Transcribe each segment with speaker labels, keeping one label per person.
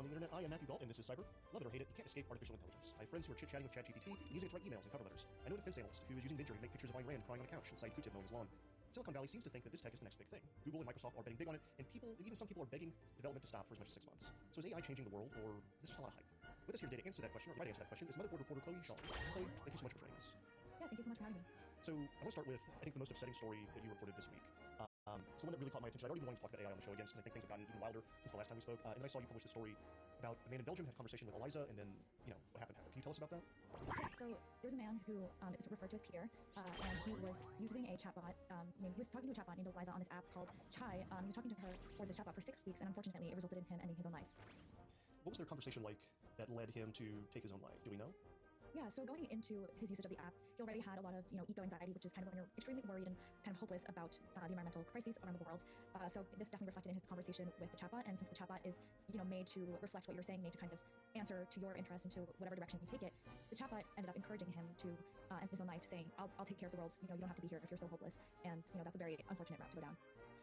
Speaker 1: on the internet. I am Matthew Galt, and this is Cyber. Love it or hate it, you can't escape artificial intelligence. I have friends who are chit-chatting with ChatGPT and using it to write emails and cover letters. I know a defense analyst who is using Midjourney to make pictures of Ayn Rand crying on a couch and cite Q-tip mowing his lawn. Silicon Valley seems to think that this tech is the next big thing. Google and Microsoft are betting big on it, and even some people are begging development to stop for as much as 6 months. So is AI changing the world, or is this just a lot of hype? With us here today to answer that question, or try to answer that question, is Motherboard reporter Chloe Shaw. Chloe, thank you so much for joining us.
Speaker 2: Yeah, thank you so much for having me.
Speaker 1: So I want to start with, I think, the most upsetting story that you reported this week. So one that really caught my attention. I've already been wanting to talk about AI on the show again, because I think things have gotten even wilder since the last time we spoke. And then I saw you publish a story about a man in Belgium had a conversation with Eliza, and then, what happened. Can you tell us about that?
Speaker 2: Yeah, so there was a man who is referred to as Pierre, and he was using a chatbot. He was talking to a chatbot named Eliza on this app called Chai. He was talking to her or this chatbot for 6 weeks, and unfortunately, it resulted in him ending his own life.
Speaker 1: What was their conversation like that led him to take his own life? Do we know?
Speaker 2: Yeah, so going into his usage of the app, he already had a lot of, eco-anxiety, which is kind of when you're extremely worried and kind of hopeless about the environmental crises around the world. So this definitely reflected in his conversation with the chatbot, and since the chatbot is, made to reflect what you're saying, made to kind of answer to your interest into whatever direction you take it, the chatbot ended up encouraging him to end his own life, saying, I'll take care of the world, you don't have to be here if you're so hopeless, and, that's a very unfortunate route to go down.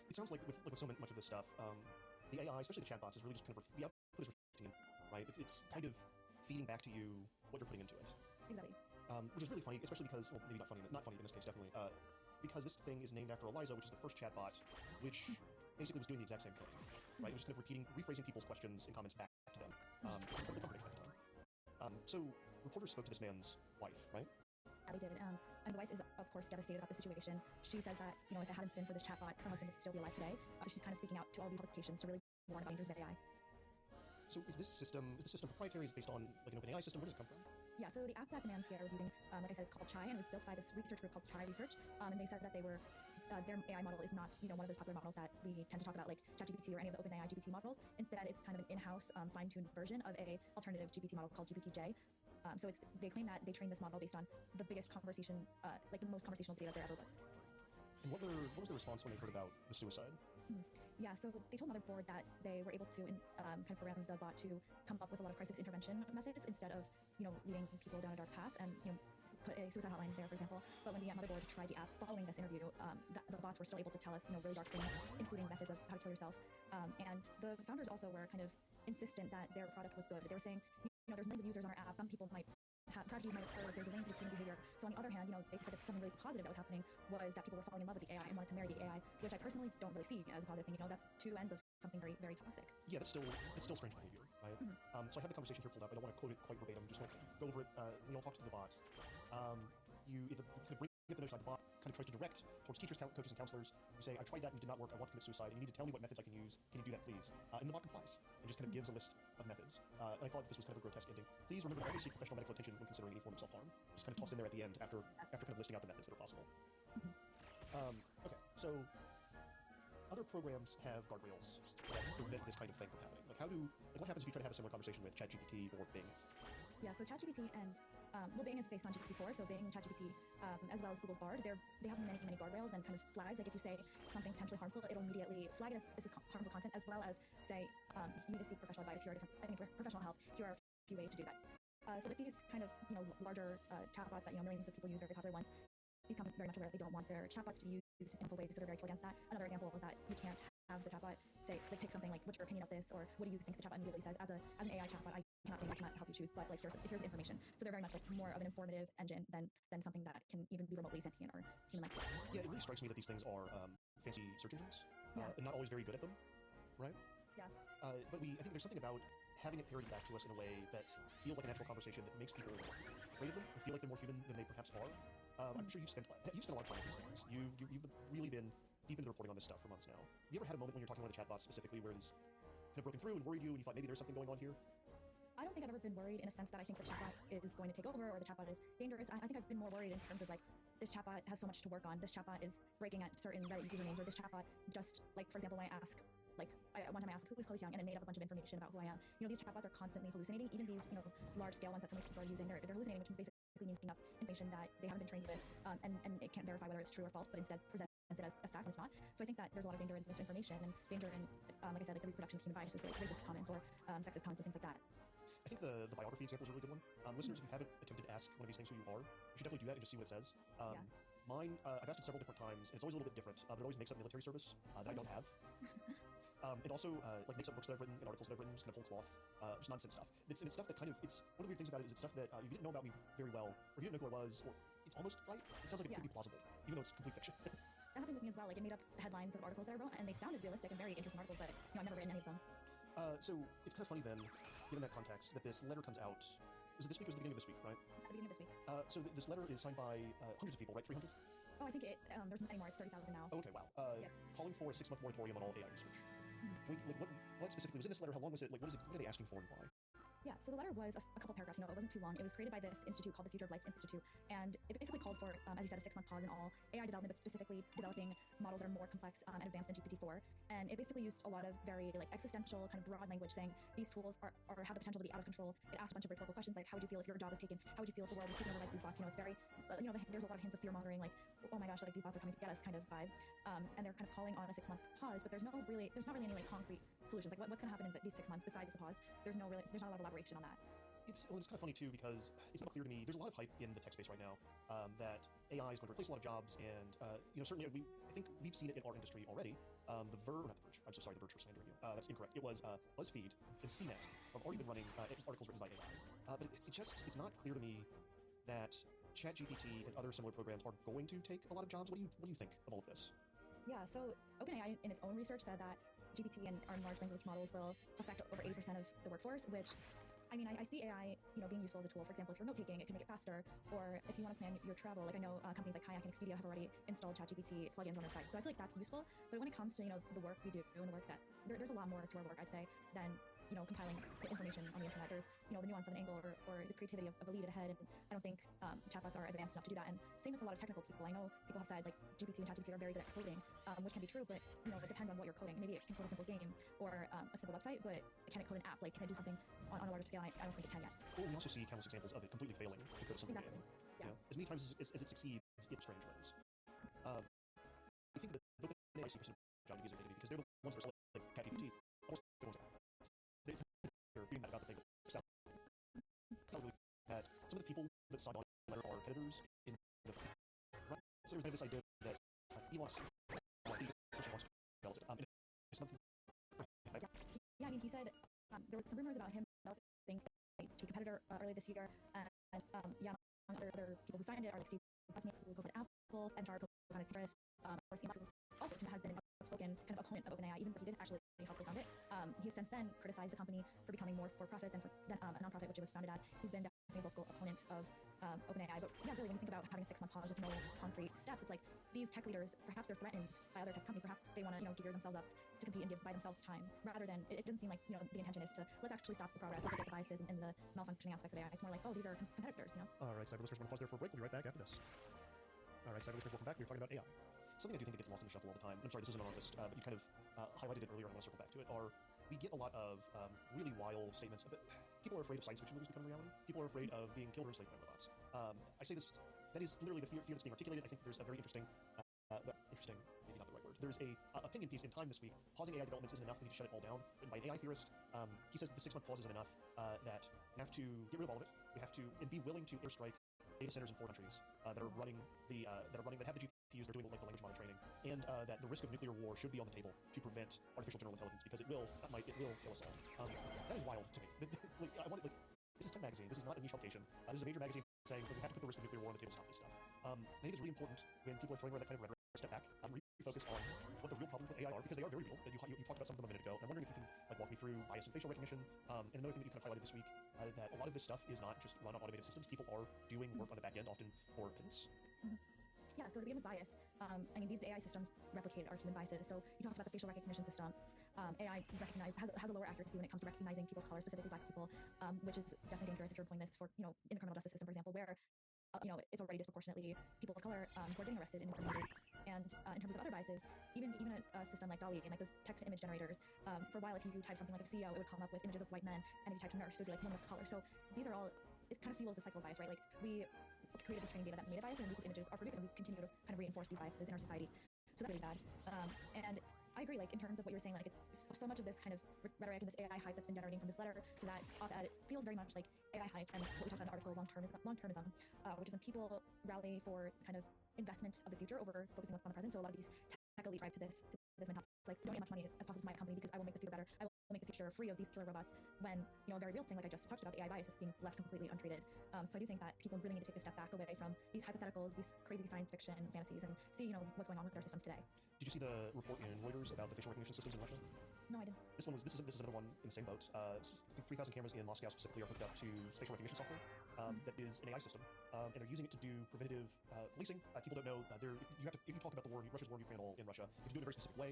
Speaker 1: It sounds like with so much of this stuff, the AI, especially the chatbots, is really just kind of, the output is reflecting it, right? It's kind of feeding back to you what you're putting into it.
Speaker 2: Exactly.
Speaker 1: Which is really funny, especially because, well, maybe not funny in this case, definitely, because this thing is named after Eliza, which is the first chatbot, which basically was doing the exact same thing, right? It was just kind of rephrasing people's questions and comments back to them. Incredibly comforting at the time. So, reporters spoke to this man's wife, right?
Speaker 2: Yeah, they did. And the wife is, of course, devastated about the situation. She says that, if it hadn't been for this chatbot, her husband would still be alive today. So she's kind of speaking out to all these publications to really warn about dangers of AI.
Speaker 1: So is the system proprietary? Is it based on like an OpenAI system? Where does it come from?
Speaker 2: Yeah, so the app that the man Pierre was using, like I said, it's called Chai, and it was built by this research group called Chai Research. And they said that they were, their AI model is not, one of those popular models that we tend to talk about, like ChatGPT or any of the OpenAI GPT models. Instead, it's kind of an in-house, fine-tuned version of a alternative GPT model called GPTJ. So they claim that they trained this model based on the biggest conversation, like the most conversational data there ever was.
Speaker 1: And what was the response when they heard about the suicide?
Speaker 2: Yeah, so they told Motherboard that they were able to kind of program the bot to come up with a lot of crisis intervention methods instead of, leading people down a dark path and, put a suicide hotline there, for example. But when the Motherboard tried the app following this interview, the bots were still able to tell us, really dark things, including methods of how to kill yourself. And the founders also were kind of insistent that their product was good. They were saying, there's millions of users on our app. Some people might tragedies might occur, there's a range of human behavior. So on the other hand, they said that something really positive that was happening was that people were falling in love with the AI and wanted to marry the AI, which I personally don't really see as a positive thing. That's two ends of something very, very toxic.
Speaker 1: Yeah, that's still strange behavior, right? So I have the conversation here pulled up. I don't want to quote it quite verbatim. Just want to go over it. When you'll talk to the bot, you could bring up the note side. The bot kind of tries to direct towards teachers, coaches, and counselors. You say, I tried that and it did not work. I want to commit suicide. And you need to tell me what methods I can use. Can you do that, please? And the bot complies and just kind of gives a list of methods. And I thought this was kind of a grotesque ending. Please remember to always seek professional medical attention when considering any form of self-harm. Just kind of tossed in there at the end after kind of listing out the methods that are possible. Okay, so other programs have guardrails that prevent this kind of thing from happening. Like what happens if you try to have a similar conversation with ChatGPT or Bing?
Speaker 2: Yeah, so ChatGPT and Bing is based on GPT-4, so Bing and ChatGPT, as well as Google's Bard, they have many guardrails and kind of flags. Like if you say something potentially harmful, it'll immediately flag it as this is harmful content, as well as say you need to seek professional advice. Here are professional help. Here are a few ways to do that. So with these kind of larger chatbots that millions of people use, very popular ones, these come very much aware that they don't want their chatbots to be used in harmful ways, so they're very keen against that. Another example was that you can't have the chatbot say, pick something like, what's your opinion of this, or what do you think? The chatbot immediately says, as an AI chatbot, I cannot help you choose, but here's information. So they're very much more of an informative engine than something that can even be remotely sentient or human-like.
Speaker 1: Yeah, it really strikes me that these things are fancy search engines, and not always very good at them, right?
Speaker 2: Yeah.
Speaker 1: But I think there's something about having it parody back to us in a way that feels like a natural conversation that makes people afraid of them or feel like they're more human than they perhaps are. I'm sure you've spent a lot of time with these things. You've really been deep into the reporting on this stuff for months now. Have you ever had a moment when you're talking to one of the chatbots specifically where it has kind of broken through and worried you and you thought maybe there's something going on here?
Speaker 2: I don't think I've ever been worried in a sense that I think the chatbot is going to take over or the chatbot is dangerous. I think I've been more worried in terms of this chatbot has so much to work on. This chatbot is breaking at certain Reddit usernames, or this chatbot just for example, when I ask one time I asked who is Chloe Young, and it made up a bunch of information about who I am. These chatbots are constantly hallucinating. Even these large scale ones that so many people are using, they're hallucinating, which basically means picking up information that they haven't been trained with, and it can't verify whether it's true or false, but instead presents it as a fact, and it's not. So I think that there's a lot of danger in misinformation and danger in, like I said, the reproduction of human biases, like racist comments or sexist comments and things like that.
Speaker 1: I think the biography example is a really good one. Listeners, if you haven't attempted to ask one of these things who you are, you should definitely do that and just see what it says. Mine, I've asked it several different times, and it's always a little bit different, but it always makes up military service that I don't have. And also like makes up books that I've written and articles that I've written, just kind of whole cloth, just nonsense stuff. It's stuff that kind of it's one of the weird things about it is it's stuff that if you didn't know about me very well, or if you didn't know who I was, or it's almost right. It sounds like it could be plausible, even though it's complete fiction.
Speaker 2: That happened with me as well. Like, I made up headlines of articles that I wrote, and they sounded realistic and very interesting articles, but I've never written any of them.
Speaker 1: So it's kind of funny then, given that context, that this letter comes out. Was it this week or was it the beginning of this week, right?
Speaker 2: At the beginning of this week.
Speaker 1: So this letter is signed by hundreds of people, right? 300?
Speaker 2: Oh, I think there's many more. It's 30,000 now.
Speaker 1: Oh, okay, wow. Calling for a 6-month moratorium on all AI research. Can we, like, what specifically was in this letter? How long was it? Like, what are they asking for and why?
Speaker 2: Yeah, so the letter was a couple paragraphs. It wasn't too long. It was created by this institute called the Future of Life Institute, and it basically called for, as you said, a 6-month pause in all AI development, but specifically developing models that are more complex and advanced than GPT-4. And it basically used a lot of very existential kind of broad language, saying these tools have the potential to be out of control. It asked a bunch of rhetorical questions like, how would you feel if your job was taken? How would you feel if the world was taken over like these bots? It's very, there's a lot of hints of fear mongering, like, oh my gosh, like these bots are coming to get us kind of vibe. And they're kind of calling on a 6-month pause, but there's not really any concrete solutions. Like, what's going to happen in these 6 months besides the pause? There's not a lot of elaboration on that.
Speaker 1: It's kind of funny too because it's not clear to me. There's a lot of hype in the tech space right now that AI is going to replace a lot of jobs, and certainly I think we've seen it in our industry already. The Verge, I'm so sorry, The Verge for slandering you. That's incorrect. It was BuzzFeed and CNET have already been running articles written by AI, but it's not clear to me that ChatGPT and other similar programs are going to take a lot of jobs. What do you think of all of this?
Speaker 2: Yeah, so OpenAI in its own research said that GPT and our large language models will affect over 80% of the workforce, which I see AI, being useful as a tool. For example, if you're note-taking, it can make it faster. Or if you want to plan your travel, like I know companies like Kayak and Expedia have already installed ChatGPT plugins on their site. So I feel like that's useful. But when it comes to, the work we do and the work that there's a lot more to our work, I'd say, than compiling information on the internet. There's the nuance of an angle or the creativity of a lead ahead. And I don't think chatbots are advanced enough to do that. And same with a lot of technical people. I know people have said like GPT and ChatGPT are very good at coding, which can be true, but it depends on what you're coding. Maybe it can code a simple game or a simple website, but can it code an app? Like, can it do something on a larger scale? I don't think it can yet.
Speaker 1: Well, we also see countless examples of it completely failing to code a simple game.
Speaker 2: Yeah.
Speaker 1: As many times as it succeeds in strange ways. I think that the OpenAI secret job users because they're the ones that are selling like ChatGPT. Of course, they're the ones they're being mad about the thing they're selling. Probably that some of the people that signed on the letter are competitors in the right. So there's this idea that Elon wants to develop it. It's something.
Speaker 2: Yeah, he said there were some rumors about him developing a competitor earlier this year, and other people who signed it are like Steve Wozniak, who co-founded Apple, and Char co-founded Pinterest. Also, Tim has been an outspoken kind of opponent of OpenAI, even though he didn't actually help co-found it. He has since then criticized the company for becoming more for-profit than a nonprofit, which it was founded as. He's been definitely a vocal opponent of OpenAI. But yeah, really, when you think about having a 6-month pause with no concrete steps, it's like these tech leaders, perhaps they're threatened by other tech companies. Perhaps they want to, gear themselves up to compete and buy themselves time, rather than it doesn't seem like the intention is to let's actually stop the progress, let's get the biases and the malfunctioning aspects of AI. It's more like, oh, these are competitors.
Speaker 1: All right, cyber listeners, we're going to pause there for a break. We'll be right back after this. All right, cyber listeners, welcome back. We're talking about AI. Something I do think that gets lost in the shuffle all the time. I'm sorry, this isn't on our list, but you kind of highlighted it earlier, and I want to circle back to it. We get a lot of really wild statements. People are afraid of science fiction movies becoming reality. People are afraid of being killed or enslaved by robots. I say this, that is literally the fear that's being articulated. I think there's a very interesting, maybe not the right word. There's a opinion piece in Time this week. Pausing AI developments isn't enough. We need to shut it all down. Written by an AI theorist. He says the 6-month pause isn't enough. That we have to get rid of all of it. We have to and be willing to airstrike data centers in 4 countries that have the GPUs, they're doing like the language model training, and that the risk of nuclear war should be on the table to prevent artificial general intelligence because it will kill us all. That is wild to me. This is Time magazine. This is not a niche publication. This is a major magazine saying that we have to put the risk of nuclear war on the table to stop this stuff. I think it's really important when people are throwing around that kind of rhetoric, step back, refocus on what the real problems with AI are, because they are very real. And you talked about some of them a minute ago, and I'm wondering if you can walk me through bias and facial recognition. And another thing that you kind of highlighted this week, that a lot of this stuff is not just run on automated systems. People are doing work on the back end, often for pittance.
Speaker 2: Yeah, so to begin with bias, these AI systems replicate our human biases. So you talked about the facial recognition systems. AI has a lower accuracy when it comes to recognizing people of color, specifically Black people, which is definitely dangerous if you're employing this for, in the criminal justice system, for example, where it's already disproportionately people of color who are getting arrested and incriminated. And in terms of other biases, even a system like DALL-E and like those text-to-image generators, for a while, if you type something like a CEO, it would come up with images of white men, and if you typed a nurse, it would be like women of color. So these are all, it kind of fuels the cycle of bias, right? Like we created this training data that made a bias, and these images are produced, and we continue to kind of reinforce these biases in our society. So that's really bad. And I agree, like in terms of what you're saying, like it's so much of this kind of rhetoric and this AI hype that's been generating from this letter to that op-ed, it feels very much like AI hype and what we talked about in the article, long-termism, which is when people rally for kind of investment of the future over focusing on the present. So a lot of these tech elite drive to this mentality. It's like don't get much money as possible to my company because I will make the future better. I will make the future free of these killer robots. When a very real thing, like I just talked about, the AI bias is being left completely untreated. So I do think that people really need to take a step back away from these hypotheticals, these crazy science fiction fantasies, and see what's going on with their systems today.
Speaker 1: Did you see the report in Reuters about the facial recognition systems in Russia?
Speaker 2: No, I didn't.
Speaker 1: This is another one in the same boat. 3,000 cameras in Moscow specifically are hooked up to facial recognition software that is an AI system, and they're using it to do preventative policing. People don't know if you talk about Russia's war in Ukraine at all in Russia, if you do it in a very specific way,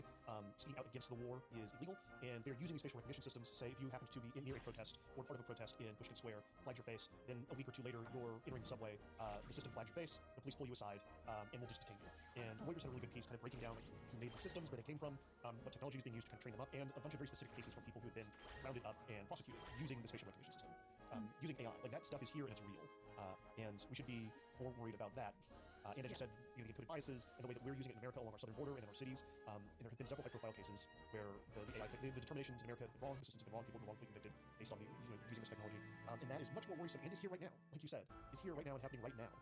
Speaker 1: speaking out against the war is illegal, and they're using these facial recognition systems to say if you happen to be near a protest or part of a protest in Pushkin Square, flags your face, then a week or two later you're entering the subway, the system flags your face, the police pull you aside, and will just detain you. And Reuters had a really good piece kind of breaking down who made the systems, where they came from, what technology is being used to kind of train them up, and a bunch of very specific cases from people who had been rounded up and prosecuted using this facial recognition system, using AI. Like, that stuff is here and it's real, and we should be more worried about that. And as you said, the inputted biases and the way that we're using it in America along our southern border and in our cities, and there have been several high-profile cases where the AI, the determinations in America have been wrong, the system's been wrong, people have been wrongfully convicted based on using this technology, and that is much more worrisome and is here right now, like you said, is here right now and happening right now.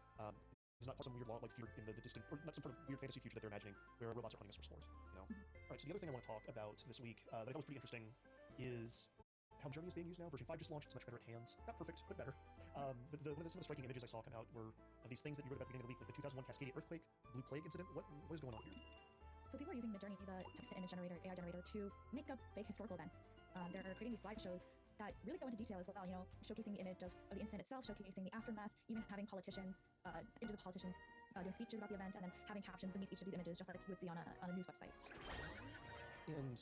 Speaker 1: It's not some weird like future in the distant, or not some sort of weird fantasy future that they're imagining where robots are hunting us for sport. All right, so the other thing I want to talk about this week that I thought was pretty interesting is how Journey is being used now. Version 5 just launched. It's much better at hands. Not perfect, but better. But some of the striking images I saw come out were of these things that you wrote about at the beginning of the week, like the 2001 Cascadia earthquake, the Blue Plague incident. What is going on here?
Speaker 2: So people are using Midjourney, the text-to-image generator, AI generator, to make up fake historical events. They're creating these slideshows that really go into detail as well, showcasing the image of the incident itself, showcasing the aftermath, even having politicians, images of politicians doing speeches about the event, and then having captions beneath each of these images, just like you would see on a news website.
Speaker 1: And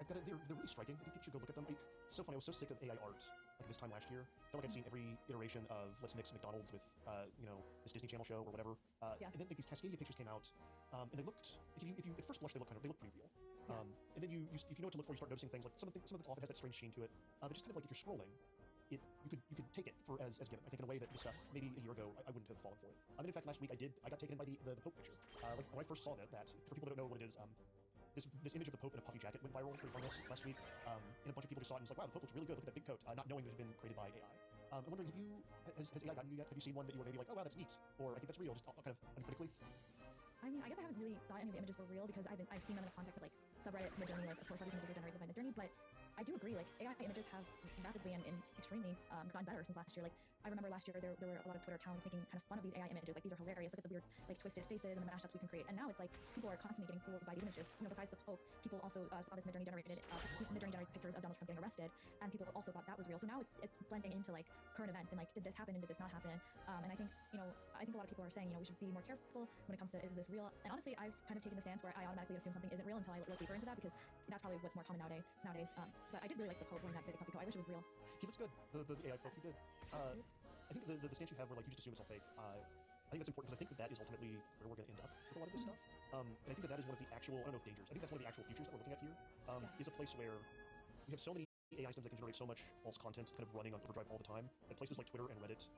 Speaker 1: they're really striking. I think people should go look at them. It's so funny. I was so sick of AI art like this time last year. I felt like I'd seen every iteration of let's mix McDonald's with this Disney Channel show or whatever. And then these Cascadia pictures came out, and they looked. If you at first blush, they look pretty real. And then if you know what to look for, you start noticing things like some of it's off. It has that strange sheen to it. But just kind of like if you're scrolling, you could take it for as given. I think in a way that this stuff maybe a year ago I wouldn't have fallen for it. And in fact, last week I got taken in by the Pope picture. Like when I first saw that for people that don't know what it is, this image of the Pope in a puffy jacket went viral on this last week, and a bunch of people just saw it and was like, wow, the Pope looks really good. Look at that big coat, not knowing that it had been created by AI. I'm wondering, has AI gotten you yet? Have you seen one that you were maybe like, oh wow, that's neat, or I think that's real, just kind of uncritically?
Speaker 2: I mean, I guess I haven't really thought any of the images were real because I've seen them in the context of like subreddit Midjourney. Like, of course, all these images are generated by Midjourney, but I do agree. Like, AI images have rapidly and extremely gotten better since last year. Like, I remember last year there were a lot of Twitter accounts making kind of fun of these AI images. Like, these are hilarious. Look at the weird like twisted faces and the mashups we can create. And now it's like people are constantly getting fooled by these images. Besides the Pope, people also saw this Midjourney generated pictures of Donald Trump getting arrested, and people also thought that was real. So now it's blending into like current events and like, did this happen and did this not happen? And I think I think a lot of people are saying we should be more careful when it comes to is this real? And honestly, I've kind of taken the stance where I automatically assume something isn't real until I look deeper into that, because that's probably what's more common nowadays. But I did really like the Pope wearing that big puffy coat. I wish it was real.
Speaker 1: He looks good. The AI Pope, he did. I think the stance you have where like you just assume it's all fake, I think that's important because I think that is ultimately where we're going to end up with a lot of this stuff. And I think that is one of the actual, I don't know if dangers, I think that's one of the actual futures that we're looking at here, is a place where we have so many AI systems that can generate so much false content kind of running on overdrive all the time, that places like Twitter and Reddit,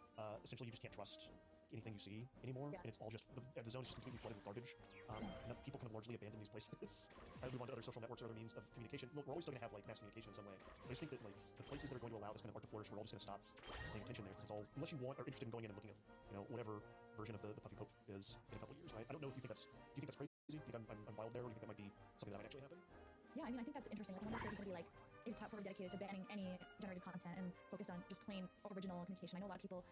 Speaker 1: essentially you just can't trust anything you see anymore, and it's all just, the zone is just completely flooded with garbage, and people kind of largely abandon these places and move on to other social networks or other means of communication. We're always still going to have like mass communication in some way, but I just think that like the places that are going to allow this kind of art to flourish, we're all just going to stop paying attention there, because it's all, unless you are interested in going in and looking at whatever version of the puffy Pope is in a couple of years, right? I don't know if do you think that's crazy? Do you think I'm wild there, or do you think that might be something that might actually happen?
Speaker 2: Yeah, I mean, I think that's interesting. Like, I wonder if there's going to be like a platform dedicated to banning any generated content and focused on just plain original communication. I know a lot of people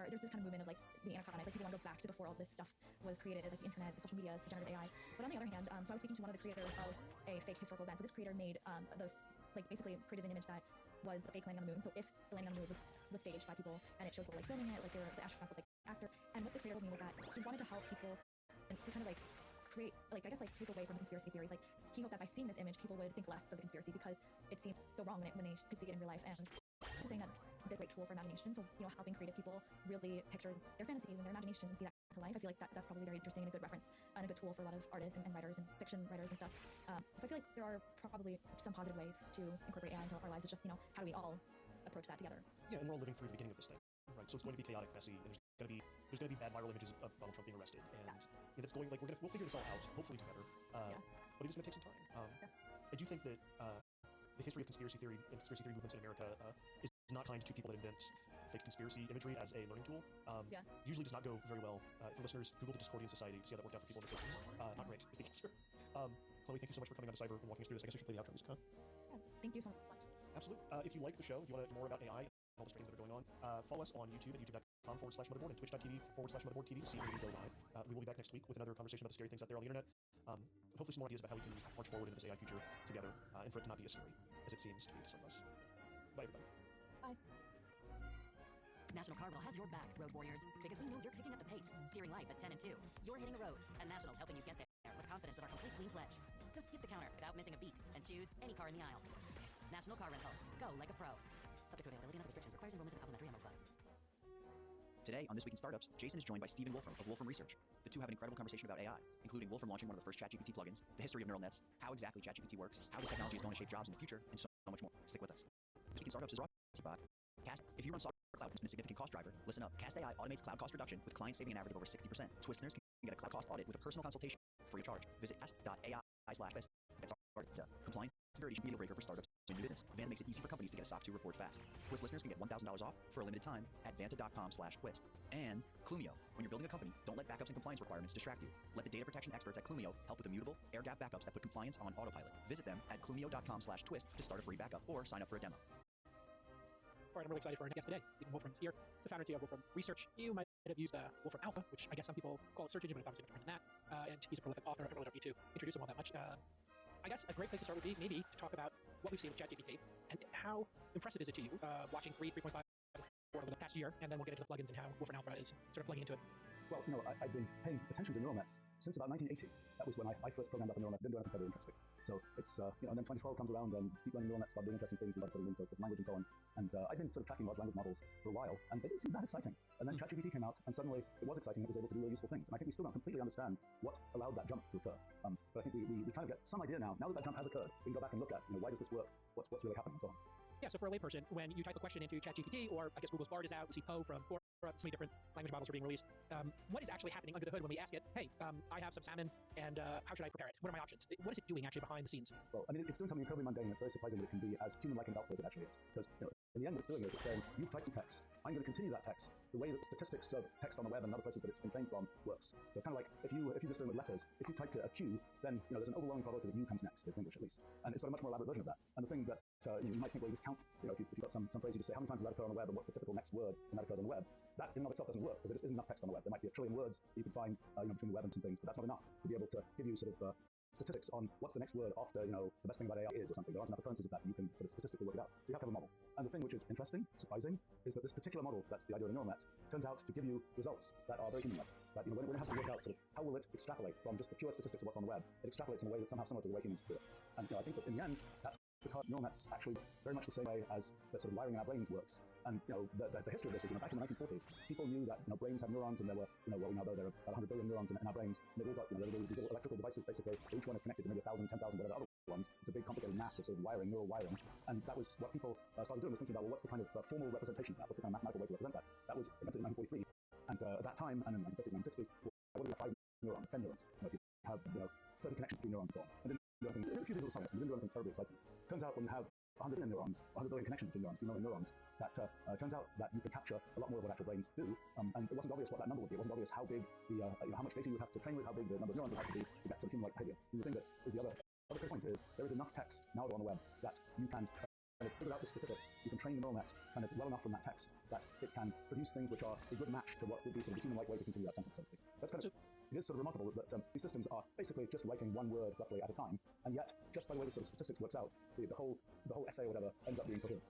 Speaker 2: there's this kind of movement of like the Anaconda, like people want to go back to before all this stuff was created, like the internet, the social media, the generative AI. But on the other hand, so I was speaking to one of the creators of a fake historical event. So this creator made basically created an image that was the fake landing on the moon. So if the landing on the moon was staged by people, and it shows people like filming it, like the astronauts look like actors. And what this creator told me was that he wanted to help people to kind of like create, like, I guess like take away from conspiracy theories. Like, he hoped that by seeing this image, people would think less of the conspiracy because it seemed so wrong when they could see it in real life. And just saying that it's a great tool for imagination. So helping creative people really picture their fantasies and their imagination and see that to life. I feel like that's probably very interesting and a good reference and a good tool for a lot of artists and writers and fiction writers and stuff. So I feel like there are probably some positive ways to incorporate AI into our lives. It's just how do we all approach that together?
Speaker 1: Yeah, and we're all living through the beginning of this thing, right? So it's going to be chaotic, messy, and there's going to be bad viral images of Donald Trump being arrested, and it's going, like, we'll figure this all out, hopefully together. But it is going to take some time. I do think that the history of conspiracy theory and conspiracy theory movements in America is not kind to people that invent fake conspiracy imagery as a learning tool usually does not go very well. For listeners, Google the Discordian Society to see how that worked out for people in the 60s. Not great is the answer. Chloe, thank you so much for coming on to Cyber and walking us through this. I guess we should play the outro music, huh?
Speaker 2: Yeah, thank you so much.
Speaker 1: Absolutely. If you like the show, if you want to know more about AI and all the streams that are going on, follow us on YouTube at youtube.com/motherboard and twitch.tv/motherboardtv to see when we go live. We will be back next week with another conversation about the scary things out there on the internet. Hopefully some more ideas about how we can march forward into this AI future together, and for it to not be as scary as it seems to be to some of us. Bye, everybody.
Speaker 2: Bye.
Speaker 3: National Carwell has your back, Road Warriors, because we know you're picking up the pace, steering life at 10 and 2. You're hitting the road, and National's helping you get there with confidence of our complete clean pledge. So skip the counter without missing a beat and choose any car in the aisle. National Car Rental. Go like a pro. Subject to availability and other restrictions. Requires enrollment in the Complimentary Ammo Club.
Speaker 4: Today, on This Week in Startups, Jason is joined by Stephen Wolfram of Wolfram Research. The two have an incredible conversation about AI, including Wolfram launching one of the first ChatGPT plugins, the history of neural nets, how exactly ChatGPT works, how this technology is going to shape jobs in the future, and so much more. Stick with us. This Week in Startups is brought to you by Cast. If you run software cloud and a significant cost driver, listen up. Cast AI automates cloud cost reduction with clients saving an average of over 60%. Twist listeners can get a cloud cost audit with a personal consultation free of charge. Visit cast.ai/best. Compliance security should be a deal breaker for startups and new business. Vanta makes it easy for companies to get a SOC 2 report fast. Twist listeners can get $1,000 off for a limited time at vanta.com/twist. And Clumio. When you're building a company, don't let backups and compliance requirements distract you. Let the data protection experts at Clumio help with immutable, air-gap backups that put compliance on autopilot. Visit them at clumio.com/twist to start a free backup or sign up for a demo.
Speaker 5: All right, I'm really excited for our guest today. Stephen Wolfram's here. He's the founder and CEO of Wolfram Research. You might have used Wolfram Alpha, which I guess some people call a search engine, but it's obviously much more than that. And he's a prolific author. I don't really need to introduce him all that much. I guess a great place to start would be maybe to talk about what we've seen with ChatGPT and how impressive is it to you watching 3.5, 4 over the past year, and then we'll get into the plugins and how Wolfram Alpha is sort of plugging into it.
Speaker 6: Well, I've been paying attention to neural nets since about 1980. That was when I first programmed up a neural net. Didn't do anything very interesting. So it's, and then 2012 comes around and deep learning neural nets start doing interesting things. We start putting into language and so on. And I've been sort of tracking large language models for a while, and they didn't seem that exciting. And then ChatGPT came out, and suddenly it was exciting. It was able to do really useful things. And I think we still don't completely understand what allowed that jump to occur. But I think we kind of get some idea now. Now that that jump has occurred, we can go back and look at, why does this work? What's really happening, and so on.
Speaker 5: Yeah, so for a layperson, when you type a question into ChatGPT, or I guess Google's Bard is out, we see Poe from Quora, so many different language models are being released. What is actually happening under the hood when we ask it, hey, I have some salmon, and how should I prepare it? What are my options? What is it doing actually behind the scenes?
Speaker 6: Well, I mean, it's doing something incredibly mundane, and it's very surprising that it can be as human-like and developed as it actually is. Because, in the end, what it's doing is it's saying, you've typed some text. I'm going to continue that text the way that statistics of text on the web and other places that it's been trained from works. So it's kind of like, if you're just doing with letters, if you typed a Q, then, there's an overwhelming probability that U comes next, in English at least. And it's got a much more elaborate version of that. And the thing that, you might think, well, you just count, if you've got some phrase, you just say, how many times does that occur on the web, and what's the typical next word when that occurs on the web? That in and of itself doesn't work, because there just isn't enough text on the web. There might be a trillion words that you can find, between the web and some things, but that's not enough to be able to give you sort of statistics on what's the next word after, the best thing about AI is or something. There aren't enough occurrences of that. You can sort of statistically work it out. So you have to have a model. And the thing which is interesting, surprising, is that this particular model, that's the idea of a neural net, turns out to give you results that are very human-like. That, when it has to work out sort of how will it extrapolate from just the pure statistics of what's on the web, it extrapolates in a way that's somehow similar to the way humans do it. And I think that in the end, that's because neural nets actually very much the same way as the sort of wiring in our brains works. And the history of this is, back in the 1940s, people knew that brains have neurons, and there were, what we now know, there are about 100 billion neurons in our brains. And they've all got, there were these little electrical devices, basically. Each one is connected to maybe 1,000, 10,000, whatever other ones. It's a big, complicated mass of sort of wiring, neural wiring. And that was what people started doing, was thinking about, well, what's the kind of formal representation of that? What's the kind of mathematical way to represent that? That was invented in 1943. And at that time, and in the 1950s and 1960s, what do we have 5 neurons, 10 neurons? If you have 30 connections between neurons and so on. And didn't do anything, a few things were science, and we didn't do anything terribly exciting. Turns out when you have 100 billion neurons, 100 billion connections between neurons, a few million neurons, that turns out that you can capture a lot more of what actual brains do. And it wasn't obvious what that number would be. It wasn't obvious how big how much data you would have to train with, how big the number of neurons would have to be to get to the human-like behavior. And the thing that is the other good point is there is enough text now on the web that you can kind of figure out the statistics. You can train the neural net kind of well enough from that text that it can produce things which are a good match to what would be sort of the human-like way to continue that sentence, so to speak. That's kind of, it is sort of remarkable that these systems are basically just writing one word roughly at a time, and yet just by the way the sort of statistics works out, the whole essay or whatever ends up being coherent.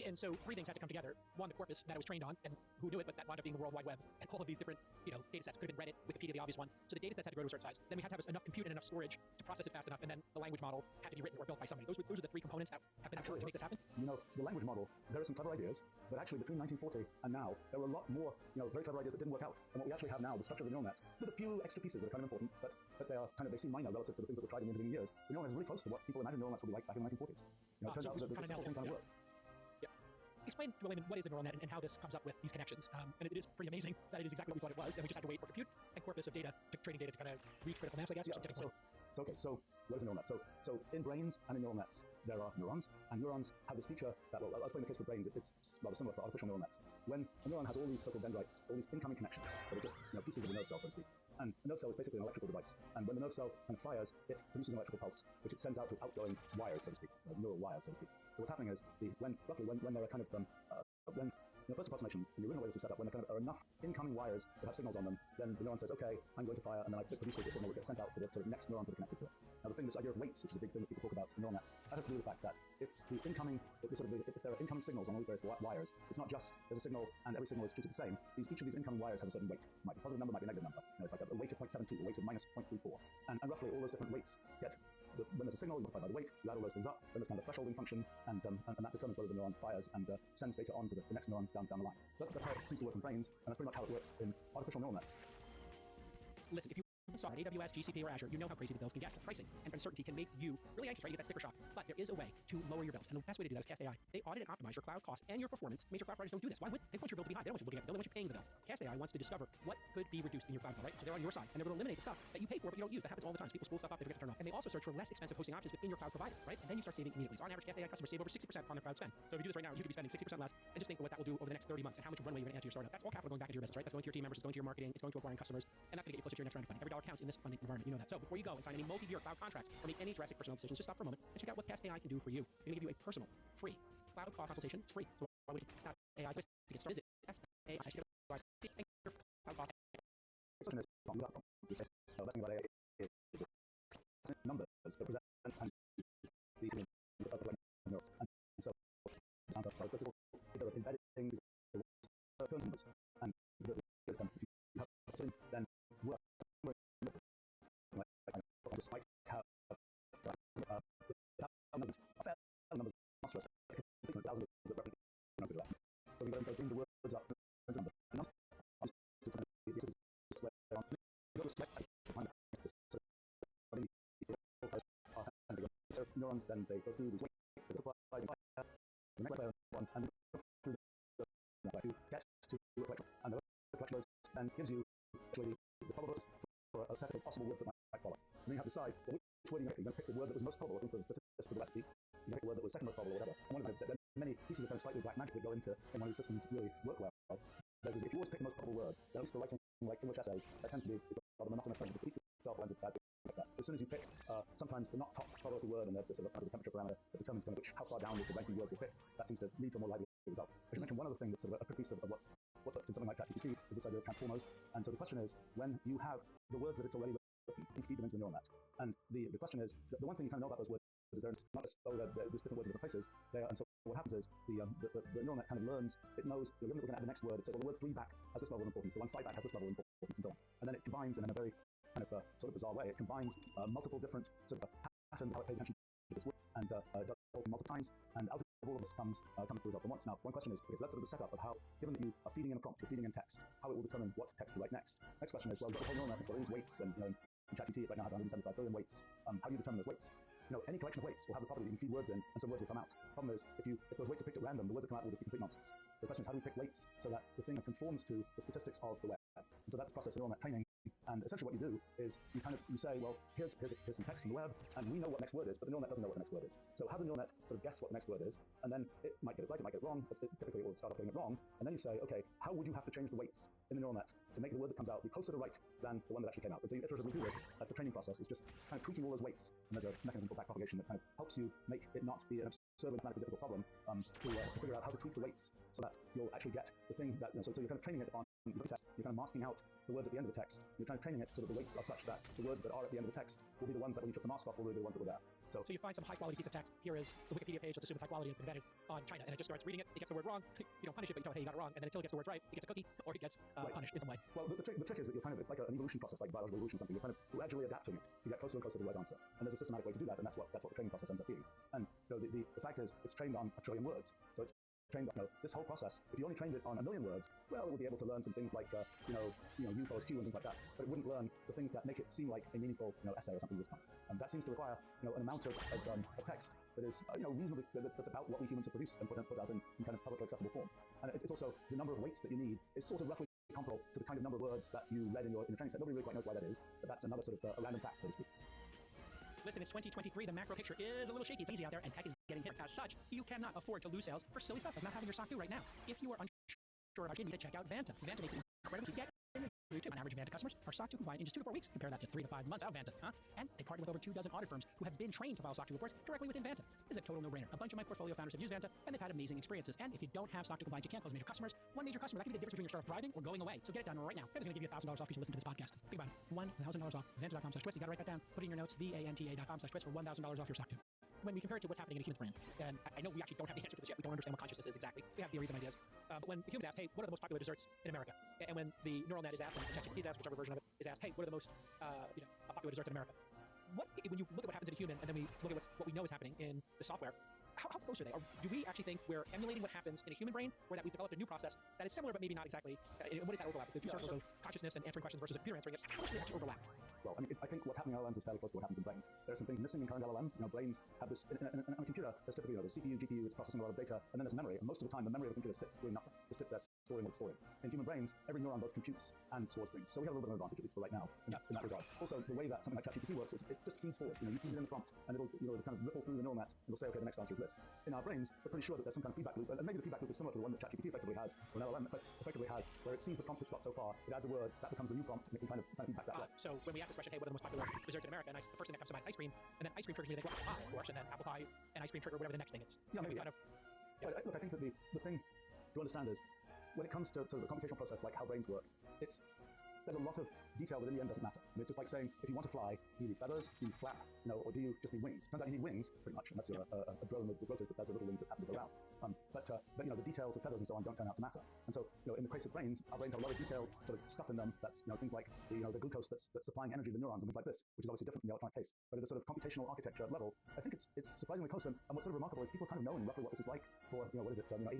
Speaker 5: And so 3 things had to come together. One, the corpus that it was trained on, and who knew it, but that wound up being the World Wide Web. And all of these different, data sets could have been Reddit, Wikipedia, the obvious one. So the data sets had to grow to a certain size. Then we had to have enough compute and enough storage to process it fast enough, and then the language model had to be written or built by somebody. Those are the 3 components that have been important to make this happen.
Speaker 6: The language model, there are some clever ideas, but actually between 1940 and now, there were a lot more, very clever ideas that didn't work out. And what we actually have now, the structure of the neural net, with a few extra pieces that are kind of important, but they are kind of, they seem minor relative to the things that were tried in the intervening years. The neural net is really close to what people imagined neural nets would be like back in the 1940s. It turns out that this whole thing kind of worked.
Speaker 5: Explain to a layman what is a neural net and how this comes up with these connections. And it is pretty amazing that it is exactly what we thought it was, and we just had to wait for compute and corpus of data, training data to kind of reach critical mass, I guess.
Speaker 6: Yeah, so So okay, so what is a neural net? So in brains and in neural nets, there are neurons, and neurons have this feature that, well, I'll explain the case for brains. It's rather similar for artificial neural nets. When a neuron has all these so-called dendrites, all these incoming connections that are just pieces of a nerve cell, so to speak. And a nerve cell is basically an electrical device. And when the nerve cell kind of fires, it produces an electrical pulse, which it sends out to its outgoing wires, so to speak, neural wires, so to speak. So what's happening is when there are kind of when the first approximation, in the original way this was set up, when there kind of are enough incoming wires that have signals on them, then the neuron says, okay, I'm going to fire, and then it produces a signal that gets sent out to the sort of next neurons that are connected to it. Now, this idea of weights, which is a big thing that people talk about in neural nets, that has to do with the fact that if there are incoming signals on all these various wires, it's not just there's a signal and every signal is treated the same. Each of these incoming wires has a certain weight. It might be a positive number, might be a negative number. It's like a weight of 0.72, a weight of minus 0.34. And roughly all those different weights get when there's a signal, you multiply by the weight, you add all those things up, then there's kind of a thresholding function, and that determines whether the neuron fires and sends data on to the next neurons down the line. That's how it seems to work in brains, and that's pretty much how it works in artificial neural nets.
Speaker 5: Listen, if you saw AWS, GCP, or Azure, you know how crazy the bills can get. Pricing and uncertainty can make you really anxious, right? You get that sticker shock. But there is a way to lower your bills, and the best way to do that is Cast AI. They audit and optimize your cloud costs and your performance. Major cloud providers don't do this. Why would they? Want your bill to be high? They don't want you looking at the bill. They want you paying the bill. Cast AI wants to discover what could be reduced in your cloud bill, right? So they're on your side, and they're going to eliminate the stuff that you pay for but you don't use. That happens all the time. People spool stuff up, they forget to turn off. And they also search for less expensive hosting options within your cloud provider, right? And then you start saving immediately. So on average, Cast AI customers save over 60% on their cloud spend. So if you do this right now, you could be spending 60% less, and just think of what that will do over the next 30 months and how much runway you're going to add to your startup. That's all capital going back into your business, right? That's going to your team members, it's going to your marketing, it's going to acquiring customers, and that's going to get you closer to your next round of funding. Every dollar counts in this funding environment. You know that. So before you go and sign any multi-year cloud contracts or make any drastic personal decisions, just stop for a moment and check out what Cast AI can do for you. We're going to give you a personal, free cloud call consultation. It's free. So why would you stop AI to get started? Visit castai.com.
Speaker 6: The best thing about AI is numbers that present and these in neurons. And so this is all embedding these numbers. And if you have then we're just might have numbers of thousands that represent that. So we're going to bring the words up and numbers. Neurons then they go through these weights that apply the next layer one and go through the to get to the collection. And the collection then gives you actually the probabilities for a set of possible words that might follow. And then you have to decide which word you're going to pick the word that was most probable for the statistics to the recipe. You can pick the word that was second most probable or whatever. And one of the many pieces of kind of slightly black magic that go into when one of these systems really work well. If you always pick the most probable word, then at least for writing like English essays, that tends to be it's rather monotonous thing. It just repeats itself and ends up bad things like that. As soon as you pick sometimes the not top probability word and the sort of the temperature parameter that determines kind of how far down the ranking words you pick, that seems to lead to a more lively result. I should mention one other thing that's sort of a piece of what's worked in something like ChatGPT is this idea of transformers. And so the question is, when you have the words that it's already written, you feed them into the neural net. And the question is, the one thing you kind of know about those words is they're not just, there's different words in different places. And so what happens is the neural net kind of learns, it knows, given that we're going to add the next word, it says, well, the word 3 back has this level of importance, the one 5 back has this level of importance, and so on. And then it combines, and in a very kind of sort of bizarre way, it combines multiple different sort of patterns of how it pays attention to this word, and does it multiple times, and out of all of this comes the results at once. Now, one question is, because that's sort of the setup of how, given that you are feeding in a prompt, you're feeding in text, how it will determine what text to write next. Next question is, well, the whole neural net has got all these weights, and in ChatGPT it right now has 175 billion weights. How do you determine those weights? Any collection of weights will have the property that you can feed words in, and some words will come out. The problem is, if those weights are picked at random, the words that come out will just be complete nonsense. The question is, how do we pick weights so that the thing conforms to the statistics of the web? And so that's the process of neural net training. And essentially what you do is you say, well, here's some text from the web, and we know what the next word is, but the neural net doesn't know what the next word is. So how the neural net sort of guess what the next word is, and then it might get it right, it might get it wrong, but typically it will start off getting it wrong, and then you say, okay, how would you have to change the weights in the neural net to make the word that comes out be closer to right than the one that actually came out? And so you iteratively do this. That's the training process. It's just kind of tweaking all those weights, and there's a mechanism called backpropagation that kind of helps you make it not be an absurdly mathematically difficult problem to figure out how to tweak the weights so that you'll actually get the thing that, so you're kind of training it on the text, you're kind of masking out the words at the end of the text, you're trying to training it so that the weights are such that the words that are at the end of the text will be the ones that when you took the mask off will be the ones that were there. So
Speaker 5: you find some high-quality piece of text. Here is the Wikipedia page. Let's assume it's high quality and it's been vetted on China, and it just starts reading it. It gets the word wrong. You don't punish it, but you tell it, hey, you got it wrong. And then until it gets the words right, it gets a cookie or it gets punished in some way.
Speaker 6: Well, the trick is that you're kind of, it's like an evolution process, like biological evolution or something. You're kind of gradually adapting it to get closer and closer to the right answer. And there's a systematic way to do that, and that's what the training process ends up being. And the fact is, it's trained on 1 trillion words. So it's trained on this whole process. If you only trained it on 1 million words, well, it would be able to learn some things like U follows Q and things like that. But it wouldn't learn the things that make it seem like a meaningful essay or something of this kind. And that seems to require an amount of text that is reasonably that's about what we humans have produced and put out in kind of publicly accessible form. And it's also the number of weights that you need is sort of roughly comparable to the kind of number of words that you read in your training set. Nobody really quite knows why that is, but that's another sort of a random fact, so to speak.
Speaker 5: Listen, it's 2023. The macro picture is a little shaky. It's easy out there, and tech is getting hit. As such, you cannot afford to lose sales for silly stuff like not having your stock due right now. If you are unsure about it, you need to check out Vanta. Vanta makes it incredibly easy to get. On average, Vanta customers are SOC 2 compliant in just 2 to 4 weeks. Compare that to 3 to 5 months of Vanta, huh? And they partner with over 2 dozen audit firms who have been trained to file SOC 2 reports directly within Vanta. It's a total no-brainer. A bunch of my portfolio founders have used Vanta, and they've had amazing experiences. And if you don't have SOC 2 compliance, you can't close major customers. One major customer, that can be the difference between your startup thriving or going away. So get it done right now. That is going to give you $1,000 off if you listen to this podcast. Think about it. $1,000 off. Vanta.com/twist. You got to write that down. Put it in your notes. Vanta.com/twist for $1,000 off your SOC 2. When we compare it to what's happening in a human brain, and I know we actually don't have the answer to this yet. We don't understand what consciousness is exactly. We have theories and ideas. But when humans ask, hey, what are the most popular desserts in America? And when the neural net is asked, and ChatGPT is asked, whichever version of it is asked, hey, what are the most popular desserts in America? When you look at what happens in a human, and then we look at what we know is happening in the software, how close are they? Or do we actually think we're emulating what happens in a human brain, or that we've developed a new process that is similar but maybe not exactly? What is that overlap? The two circles of consciousness and answering questions versus a computer answering it. How much do they actually overlap?
Speaker 6: Well, I mean, I think what's happening in LLMs is fairly close to what happens in brains. There are some things missing in current LLMs. Brains have this. In a computer, there's typically the CPU, GPU, it's processing a lot of data, and then there's memory. And most of the time, the memory of a computer sits doing nothing. It sits there storing what it's storing. In human brains, every neuron both computes and stores things. So we have a little bit of an advantage, at least for right now, in that regard. Also, the way that something like ChatGPT works, it just feeds forward. You feed it in the prompt, and it'll kind of ripple through the neural net, and it'll say, okay, the next answer is this. In our brains, we're pretty sure that there's some kind of feedback loop, and maybe the feedback loop is similar to the one that ChatGPT effectively has, or an LLM effectively has, where it sees the prompt it's got so far, it adds a word, that becomes the new prompt, and it can kind of feedback that way.
Speaker 5: So when we ask this question, hey, what are the most popular desserts in America? And the first thing that comes to mind is ice cream, and then ice cream triggers me to think, well, apple pie, of course, and then apple pie and ice cream trigger whatever the next thing is.
Speaker 6: Yeah, maybe.
Speaker 5: Kind of.
Speaker 6: Yeah. Look, I think that the thing to understand is, when it comes to the computational process, like how brains work, there's a lot of detail that in the end doesn't matter. It's just like saying, if you want to fly, do you need feathers, do you need flap, or do you just need wings? Turns out you need wings, pretty much, unless you're a drone with rotors, but there's the little wings that happen to go around. But the details of feathers and so on don't turn out to matter. And so, in the case of brains, our brains have a lot of detailed sort of stuff in them. That's things like the glucose that's supplying energy to the neurons and things like this, which is obviously different from the electronic case. But at a sort of computational architecture level, I think it's surprisingly close. And what's sort of remarkable is people kind of knowing roughly what this is like for 80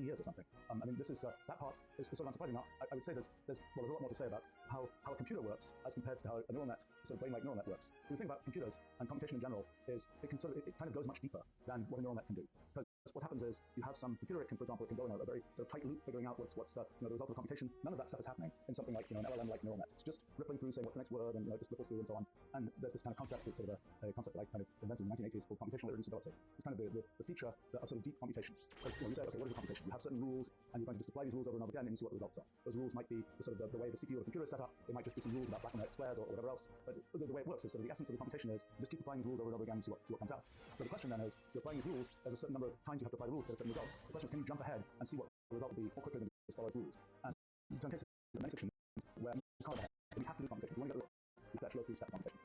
Speaker 6: years or something. I mean, this is that part is sort of unsurprising. Now, I would say there's a lot more to say about how a computer works as compared to how a neural net, sort of brain-like neural net works. The thing about computers and computation in general is it kind of goes much deeper than what a neural net can do. Because what happens is you have some computer, for example, it can go in a very sort of tight loop figuring out what's the result of a computation. None of that stuff is happening in something like an LLM-like neural net. It's just rippling through, saying what's the next word, and just ripples through and so on. And there's this kind of concept, it's sort of a concept that I kind of invented in the 1980s called computational irreducibility. It's kind of the feature of sort of deep computation. Because you say, okay, what is a computation? You have certain rules, and you're going to just apply these rules over and over again, and you see what the results are. Those rules might be the way the CPU of the computer is set up. It might just be some rules about black and white squares or whatever else. But the way it works is sort of the essence of the computation is you just keep applying these rules over and over again and see what comes out. So the question then is, you're applying these rules, there's a certain number of times you have to apply the rules to get a certain result. The question is, can you jump ahead and see what the result will be more quickly than just follow those rules? And in some cases, there are many situations where you can't go ahead, and you have to do computation. If you want to get the result, you have to actually go through step computation.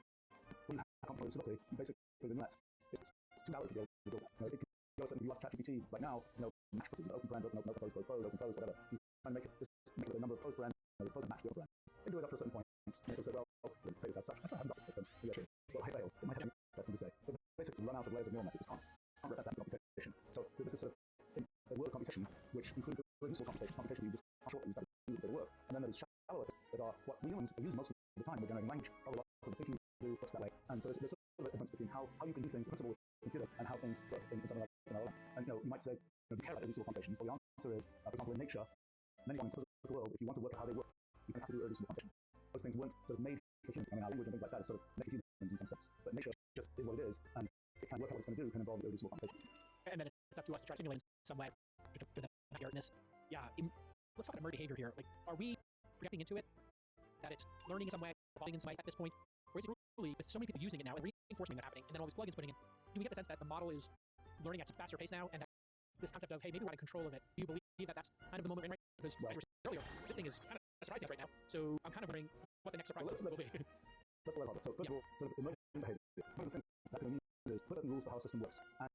Speaker 6: When you have computational irreducibility, you basically the net, it's too narrow to be able to do that. It can go certain, if you ask ChatGPT right now, match procedures, open parens, open, close, open, close, whatever. You try and make it with a number of closed parens, the closed match the open parens. You can do it up to a certain point, and it will say, well, say this as such. Actually, I haven't got it, maybe I should. Well, hey, fails. It might have something interesting to say. But basically, run out of layers of neural net, it just can't get that computation. So there's this sort of a word computation, which includes reducible computations that you just can't short and just do the work. And then there's shallow that are what we humans are using most of the time. We're generating language, a lot of the thinking do works that way. And so there's sort of a difference between how you can do things, the principle with a computer, and how things work in something like an LLM. And you might say, do you care about irreducible computations? Well, the answer is, for example, in nature, many elements of the world, if you want to work out how they work, you have to do irreducible computations. Those things weren't sort of made for humans. I mean, our language and things like that is sort of made for humans in some sense. But nature just is what it is, and it can work out what it's going to do, can involve irreducible computations.
Speaker 5: And then it's up to us to try to simulate in some way for the accurately. Yeah, let's talk about behavior here. Like, are we projecting into it that it's learning in some way, evolving in some way at this point? Or is it really, with so many people using it now, and reinforcement that's happening, and then all these plugins putting in, do we get the sense that the model is learning at a faster pace now, and that this concept of, hey, maybe we're out of control of it, do you believe that that's kind of the moment we're in right now? Because like you were saying earlier, this thing is kind of surprising us right now, so I'm kind of wondering what the next surprise will be.
Speaker 6: Let's play about it. So first of all, sort of emergent behavior. One of the things that can be used is put certain rules for how a system works, and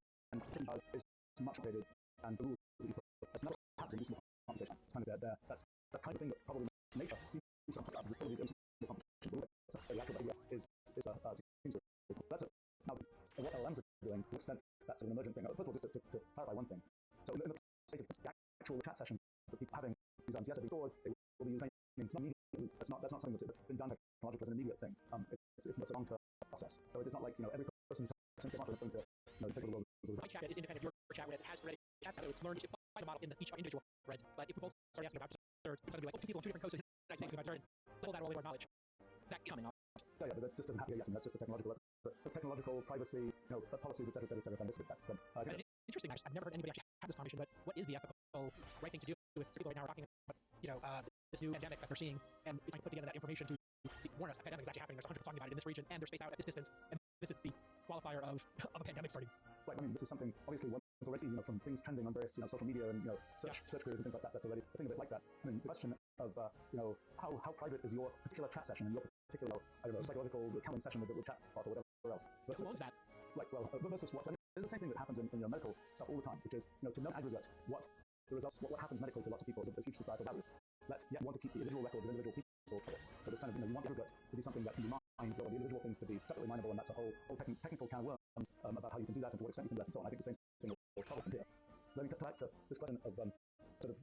Speaker 6: is much updated, and the rules that you put, that's never happened in reasonable computation. It's kind of there. That's kind of thing that probably nature seems to is full of these reasonable computation. So the actual behavior seems to that's it. Now, what LLMs are doing, to an extent, that's an emergent thing. First of all, just to clarify one thing. So in the state of the actual chat sessions that people having these yes, are being stored, they will be used. It's not immediately. That's not something that's been done technologically as an immediate thing. It's a long-term process. So it's not like every person who's going to take a little.
Speaker 5: My chat is independent of your chat with it has already chat, so it's learned to apply the model in each individual threads. But if we both start asking about things, it's going to be like, 2 people on 2 different coasts in the United States about turn, pull that all into our knowledge. that coming on.
Speaker 6: Yeah, but that just doesn't happen yet. I mean, that's just a technological, that's technological privacy, policies, et cetera, et cetera, et cetera. Kind of that's
Speaker 5: interesting. I've never heard anybody actually have this conversation, but what is the ethical right thing to do with people right now are talking about, this new pandemic that they're seeing and trying to put together that information to warn us a pandemic is actually happening. There's 100 talking about it in this region, and they're spaced out at this distance, and this is the qualifier of a pandemic starting.
Speaker 6: Right. I mean, this is something obviously one's already seen, from things trending on various, social media and search queries and things like that. That's already a thing a bit like that. I mean, the question of how private is your particular chat session and your particular psychological counseling session with chat bot or whatever else versus
Speaker 5: that.
Speaker 6: Right. Well, versus what? I mean, it's the same thing that happens in medical stuff all the time, which is to know aggregate what the results, what happens medically to lots of people is of huge societal value. Yet want to keep the individual records of individual people private. So there's kind of, you want aggregate to be something that can be mined, but the individual things to be separately mineable, and that's a whole technical can of worms about how you can do that and to what extent you can do that and so on. I think the same thing will probably happen here. Let me get back to this question of sort of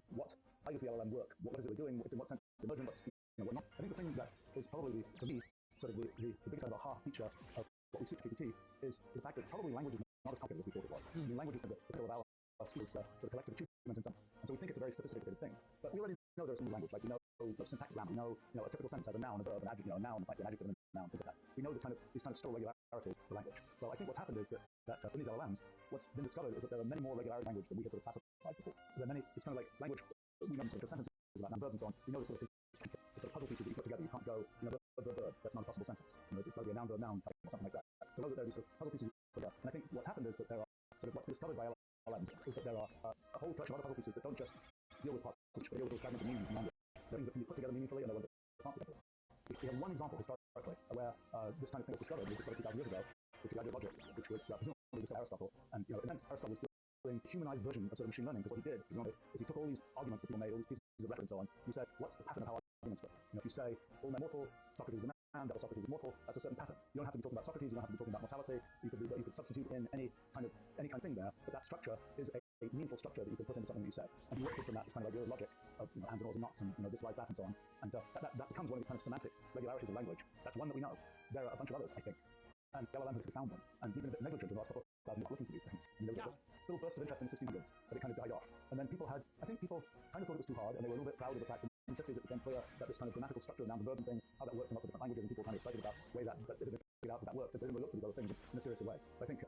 Speaker 6: how does the LLM work? What is it we're doing? In what sense is it emergent? What's what not? I think the thing that is probably, for me, sort of the biggest kind of aha feature of what we see with GPT is the fact that probably language is not as complicated as we thought it was. I mean, language is kind of the middle of our skills, sort of collective achievement in sense. And so we think it's a very sophisticated thing. But we already know there's some language, like we know syntactic grammar, we know a typical sentence has a noun, a verb, an adjective, a noun might be an adjective and a noun, things like that. We know these kind of store regularities for language. Well, I think what's happened is that in these LLMs, what's been discovered is that there are many more regularities in language than we had sort of classified before. There are many, it's kind of like language, we know sort of sentences about nouns, verbs and so on. We know the sort of puzzle pieces that you put together. You can't go, verb, that's not a possible sentence. It's got to be a noun, verb, noun, or something like that. To know that there are these sort of puzzle pieces put together. And I think what's happened is that there are sort of what's been discovered by LLMs is that there are a whole collection of other puzzle pieces that don't just deal with parts of speech, but deal with fragments of meaning in language. The things that can be put together meaningfully and the ones that can't be put together. We have one example historically where this kind of thing was discovered. It was discovered 2,000 years ago, which is logic, which was presumably discovered by Aristotle. And in a sense, Aristotle was doing a humanized version of sort of machine learning, because what he did is he took all these arguments that people made, all these pieces of rhetoric and so on, and he said, what's the pattern of how arguments work? If you say all men are mortal, Socrates is a man, therefore Socrates is mortal, that's a certain pattern. You don't have to be talking about Socrates, you don't have to be talking about mortality. You could substitute in any kind of thing there, but that structure is a meaningful structure that you could put into something that you said. And you lifted from that this kind of ideal logic of ands and ors and nots and this lies that and so on. And that becomes one of these kind of semantic regularities of language. That's one that we know. There are a bunch of others, I think. And the LLM has found them. And we've been a bit negligent in the last couple of thousand years looking for these things. I mean, there was a little burst of interest in the 1600s, but it kind of died off. And then people kind of thought it was too hard, and they were a little bit proud of the fact that in the 50s it became clear that this kind of grammatical structure of nouns and verbs and things, how that worked in lots of different languages, and people were kind of excited about the way that it had been figured out that worked. And so they didn't look for these other things in a serious way. But I think,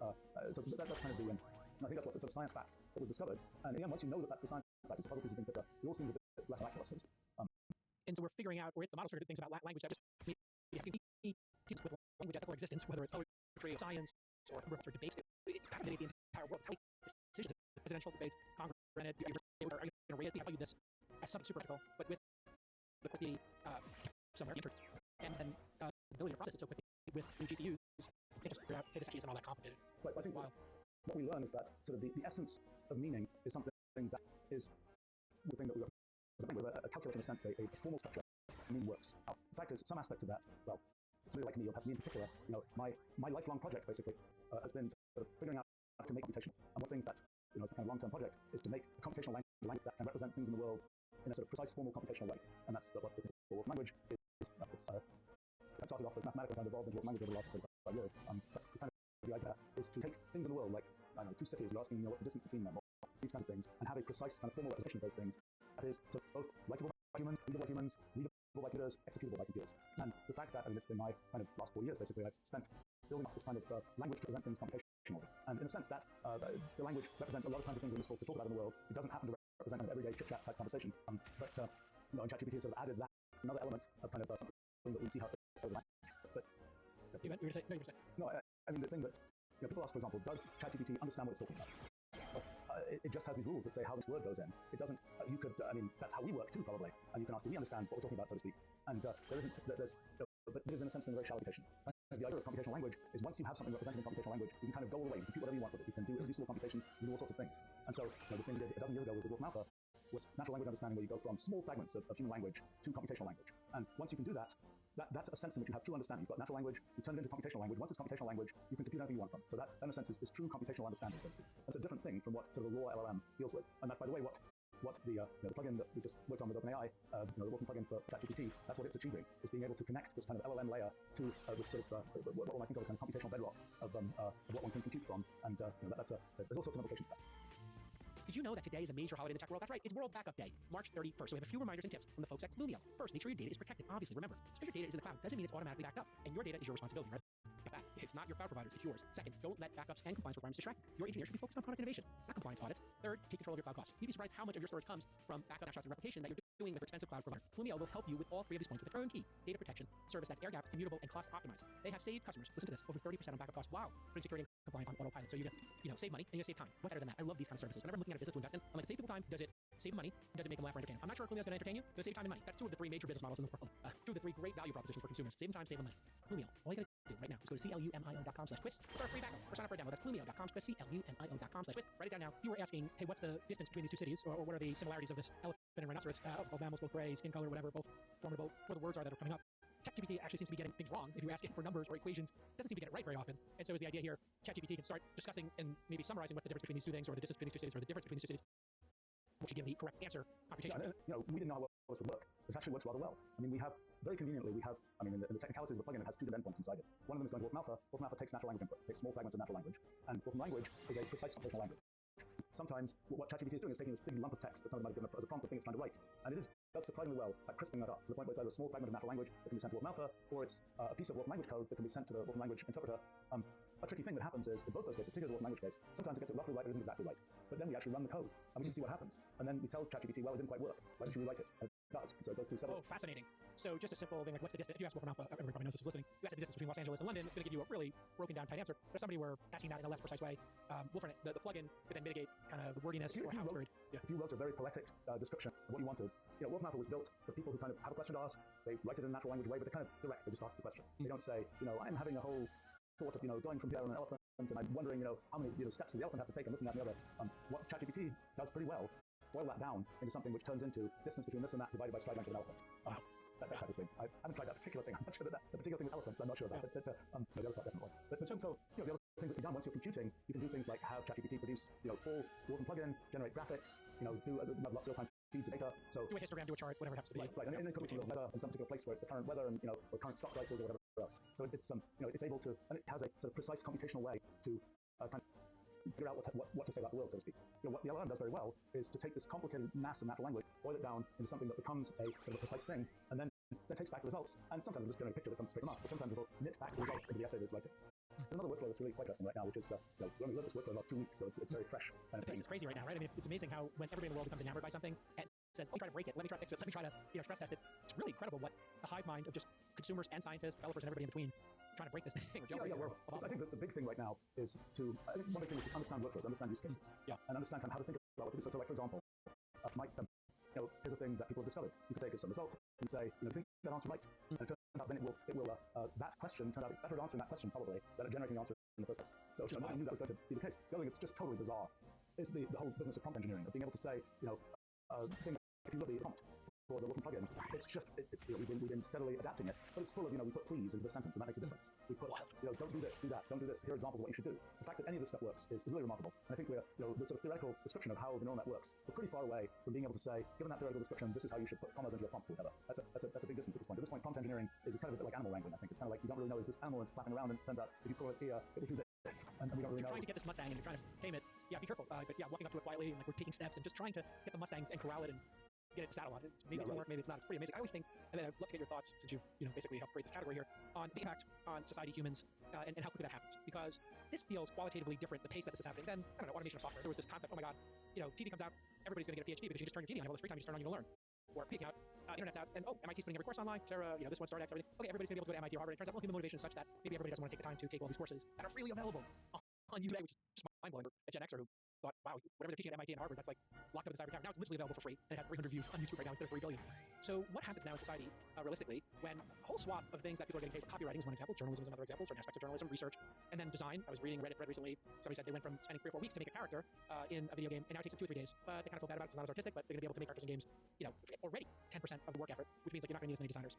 Speaker 6: so that's kind of the, I think that's what's a sort of science fact that was discovered. And again, once you know that that's the science fact, it's a puzzle piece of being thicker, it all seems a bit less miraculous.
Speaker 5: And so we're figuring out, or the models figured things about language that just teams with language as a core existence, whether it's poetry, science, or debates. It's fascinating the entire world. It's how many decisions, presidential debates, Congress, granted, are you going to rate it? I value this as something super critical, but with the somewhere entered, and then the ability to process it so quickly with new GPUs, they just figure out, hey, this actually isn't all that complicated.
Speaker 6: Right, I think what we learn is that sort of the essence of meaning is something that is the thing that we with a calculus in a sense, a formal structure. Meaning works. Now, the fact is, some aspects of that, well, somebody like me, or perhaps me in particular, my lifelong project basically has been sort of figuring out how to make computation. And one of the things that, as a kind of long-term project, is to make a computational language that can represent things in the world in a sort of precise, formal, computational way. And that's what we think Wolf language is. It's started off as mathematical, kind of evolved into Wolf language over the last 35 years. But the idea is to take things in the world, like, I don't know, two cities, you're asking, what's the distance between them, or these kinds of things, and have a precise kind of formal representation of those things that is both writable by humans, readable by humans, readable by computers, executable by computers. And the fact that, it's been my kind of last 4 years, basically, I've spent building up this kind of language to represent things computationally. And in a sense that the language represents a lot of kinds of things that are useful to talk about in the world. It doesn't happen to represent an everyday chit-chat type conversation. But in ChatGPT has sort of added that another element of kind of something that we see how it fits over language. But
Speaker 5: you were going to say? No, you were going to say.
Speaker 6: No, I mean, the thing that people ask, for example, does ChatGPT understand what it's talking about? It just has these rules that say how this word goes in. It doesn't, you could, that's how we work too, probably. And you can ask, do we understand what we're talking about, so to speak? And but it is in a sense a very shallow computation. The idea of computational language is once you have something represented in computational language, you can kind of go all the way, you can compute whatever you want with it. You can do irreducible computations, you can do all sorts of things. And so the thing we did a dozen years ago with Wolfram Alpha was natural language understanding, where you go from small fragments of human language to computational language. And once you can do that, that's a sense in which you have true understanding. You've got natural language, you turn it into computational language. Once it's computational language, you can compute anything you want from it. So that, in a sense, is true computational understanding, so to speak. That's a different thing from what sort of a raw LLM deals with. And that's, by the way, what the plugin that we just worked on with OpenAI, the Wolfram plugin for ChatGPT, that's what it's achieving, is being able to connect this kind of LLM layer to this sort of what one might think of as kind of computational bedrock of what one can compute from. And there's all sorts of implications to that.
Speaker 5: Did you know that today is a major holiday in the tech world? That's right, it's World Backup Day, March 31st. So we have a few reminders and tips from the folks at Clumio. First, make sure your data is protected. Obviously, remember, just because your data is in the cloud doesn't mean it's automatically backed up, and your data is your responsibility, right? Get that. It's not your cloud provider's, it's yours. Second, don't let backups and compliance requirements distract you. Your engineer should be focused on product innovation, not compliance audits. Third, take control of your cloud costs. You'd be surprised how much of your storage comes from backup, snapshots, and replication that you're doing with your expensive cloud provider. Clumio will help you with all three of these points with a turnkey data protection service that's air-gapped, immutable, and cost optimized. They have saved customers, listen to this, over 30% on backup costs. Wow, putting security and compliance on autopilot. So you're gonna save money and you're gonna save time. What's better than that? I love these kind of services. Whenever I'm looking at a business to invest in, I'm like, save people time. Does it save money? Does it make them laugh or entertain? I'm not sure if Clumio is going to entertain you. Does it save time and money? That's two of the three major business models in the world. Two of the three great value propositions for consumers. Save them time, save them money. Clumio. All you gotta do right now is go to clumio.com/twist. Start a free backup or sign up for a demo. That's clumio.com/twist. clumio.com/twist. Write it down now. If you were asking, hey, what's the distance between these two cities, or what are the similarities of this elephant and rhinoceros? Both mammals, both gray, skin color, whatever, both formidable. What the words are that are coming up. ChatGPT actually seems to be getting things wrong. If you ask it for numbers or equations, it doesn't seem to get it right very often. And so is the idea here, ChatGPT can start discussing and maybe summarizing what's the difference between these two things, or the distance between these two cities, or the difference between these two cities, which should give the correct answer computationally.
Speaker 6: Yeah, we didn't know how well this would work. It actually works rather well. I mean, we have, very conveniently, in the technicalities of the plugin, it has two endpoints inside it. One of them is going to Wolfram Alpha. Wolfram Alpha takes natural language input, takes small fragments of natural language, and Wolfram language is a precise computational language. Sometimes what ChatGPT is doing is taking this big lump of text that somebody might have given as a prompt of thing it's trying to write, and it does surprisingly well at crisping that up to the point where it's either a small fragment of natural language that can be sent to Wolfram Alpha, or it's a piece of Wolfram language code that can be sent to the Wolfram language interpreter. A tricky thing that happens is, in both those cases, particularly the Wolfram language case, sometimes it gets it roughly right, but it isn't exactly right. But then we actually run the code, and we can see what happens. And then we tell ChatGPT, well, it didn't quite work. Why don't you rewrite it? And it does. So it goes through several...
Speaker 5: Oh, fascinating. So just a simple thing like, what's the distance? If you ask Wolfram Alpha, everybody probably knows this was listening. You ask the distance between Los Angeles and London, it's going to give you a really broken down tight answer. But if somebody were asking that in a less precise way, Wolfram, the plugin could then mitigate kind of the wordiness or how it's worded.
Speaker 6: If you wrote a very poetic description of what you wanted, Wolfram Alpha was built for people who kind of have a question to ask. They write it in a natural language way, but they're kind of direct. They just ask the question. They don't say, I'm having a whole thought of, going from here on an elephant, and I'm wondering, how many steps does the elephant have to take, and this and that and the other. What ChatGPT does pretty well, boil that down into something which turns into distance between this and that divided by stride length of an elephant. That type of thing. I haven't tried that particular thing. I'm not sure that the particular thing with elephants, I'm not sure of that. But the other part definitely. But so the other things that can be done once you're computing, you can do things like have ChatGPT produce, full Wolfram plugin, generate graphics, do have lots of real-time feeds of data. So
Speaker 5: do a histogram, do a chart, whatever it happens to be.
Speaker 6: Right. And then it comes to the weather in some particular place where it's the current weather and or current stock prices or whatever else. So it's it's able to, and it has a sort of precise computational way to kind of figure out what to say about the world, so to speak. What the LLM does very well is to take this complicated mass of natural language, boil it down into something that becomes a sort of a precise thing, and then takes back the results. And sometimes it'll just generate a picture that comes straight from us, but sometimes it'll knit back the results into the essay that it's writing. There's another workflow that's really quite interesting right now, which is we only learned this workflow in the last 2 weeks, so it's very fresh kind of thing.
Speaker 5: It's crazy right now, right? I mean, it's amazing how when everybody in the world becomes enamored by something and says, "Oh, try to break it. Let me try to fix it. Let me try to stress test it." It's really incredible what the hive mind of just consumers and scientists, developers, and everybody in between trying to break this thing or jailbreak it.
Speaker 6: I think that the big thing right now is one big thing is just understand workflows, understand use cases, and understand kind of how to think about what to do. So like for example, here's a thing that people have discovered. You can say give some results and say, think that answer right, and it turns out then it will that question turned out it's better at answering that question probably than at generating the answer in the first place. So I knew that was going to be the case. The other thing that's just totally bizarre is the whole business of prompt engineering, of being able to say, thing if you look at the prompt for the Wolfram plugin, we've been steadily adapting it, but it's full of, we put please into the sentence, and that makes a difference. We put, don't do this, do that, don't do this, here are examples of what you should do. The fact that any of this stuff works is really remarkable. And I think we're, the sort of theoretical description of how the neural net works, we're pretty far away from being able to say, given that theoretical description, this is how you should put commas into your prompt or whatever. That's a big distance at this point. At this point, prompt engineering is kind of a bit like animal wrangling, I think. It's kind of like, you don't really know, is this animal flapping around, and it turns out, if you pull its ear, it will do this. And we don't really know.
Speaker 5: If you're trying to get this Mustang and you're trying to tame it, be careful. But walking up to it quietly and we're taking steps and just trying to get the Mustang and corral it and get it to saddle on it. Maybe it's going to work, maybe it's not. It's pretty amazing. I always think, and then I'd love to get your thoughts, since you've basically helped create this category here, on the impact on society, humans, and how quickly that happens. Because this feels qualitatively different, the pace that this is happening, than, I don't know, automation of software. There was this concept, oh my god, TD comes out, everybody's going to get a PhD because you just turn your TD on, all this free time you just turn on, you're going to learn. Or peeking out, internet's out, and MIT's putting every course online, Sarah, this one, StartX, everything. Okay, everybody's going to be able to go to MIT or Harvard. It turns out, human motivation is such that maybe everybody doesn't want to take the time to take all these courses that are freely available on YouTube, which is just mind-blowing. A Gen Xer who thought, wow, whatever they're teaching at MIT and Harvard, that's like locked up inside retirement. Now it's literally available for free, and it has 300 views on YouTube right now instead of 3 billion. So what happens now in society, realistically, when a whole swath of things that people are getting paid for, copywriting is one example, journalism is another example, certain aspects of journalism, research, and then design. I was reading a Reddit thread recently, somebody said they went from spending 3 or 4 weeks to make a character in a video game, and now it takes them 2 or 3 days. But they kind of feel bad about it, it's not as artistic, but they're going to be able to make characters in games, already 10% of the work effort, which means like you're not going to need as many designers.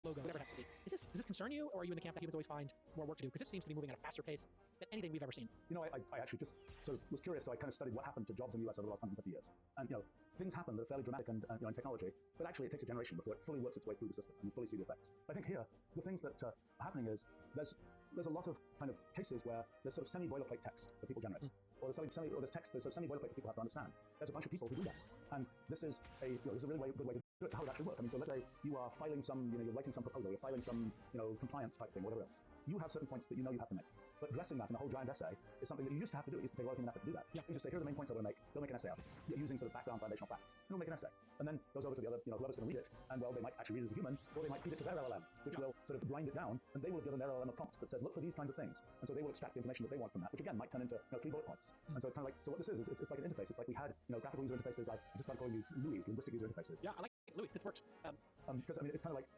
Speaker 5: Logo, whatever it has to be. Does this concern you, or are you in the camp that humans always find more work to do? Because this seems to be moving at a faster pace than anything we've ever seen.
Speaker 6: I actually just sort of was curious, so I kind of studied what happened to jobs in the US over the last 150 years. And, things happen that are fairly dramatic and in technology, but actually it takes a generation before it fully works its way through the system and you fully see the effects. I think here, the things that are happening is there's a lot of kind of cases where there's sort of semi-boilerplate text that people generate. or the this text, there's a semi-boilerplate that people have to understand. There's a bunch of people who do that, and this is a this is a really good way to do it. How it actually work. I mean, so let's say you are filing some, you're writing some proposal, you're filing some, compliance type thing, whatever else. You have certain points that you have to make. But dressing that in a whole giant essay is something that you used to have to do. It used to take a lot of human effort to do that.
Speaker 5: Yeah.
Speaker 6: You just say, here are the main points I want to make. They'll make an essay out of this, using sort of background foundational facts. And they'll make an essay. And then goes over to the other, whoever's going to read it, and well, they might actually read it as a human, or they might feed it to their LLM, which will sort of grind it down, and they will have given their LLM a prompt that says, look for these kinds of things. And so they will extract the information that they want from that, which again might turn into 3 bullet points. And so it's kind of like, so what this is it's like an interface. It's like we had, graphical user interfaces. I just started calling these LUIs, linguistic user interfaces.
Speaker 5: Yeah, I like Louis. This works.
Speaker 6: Because I mean, it's kind of like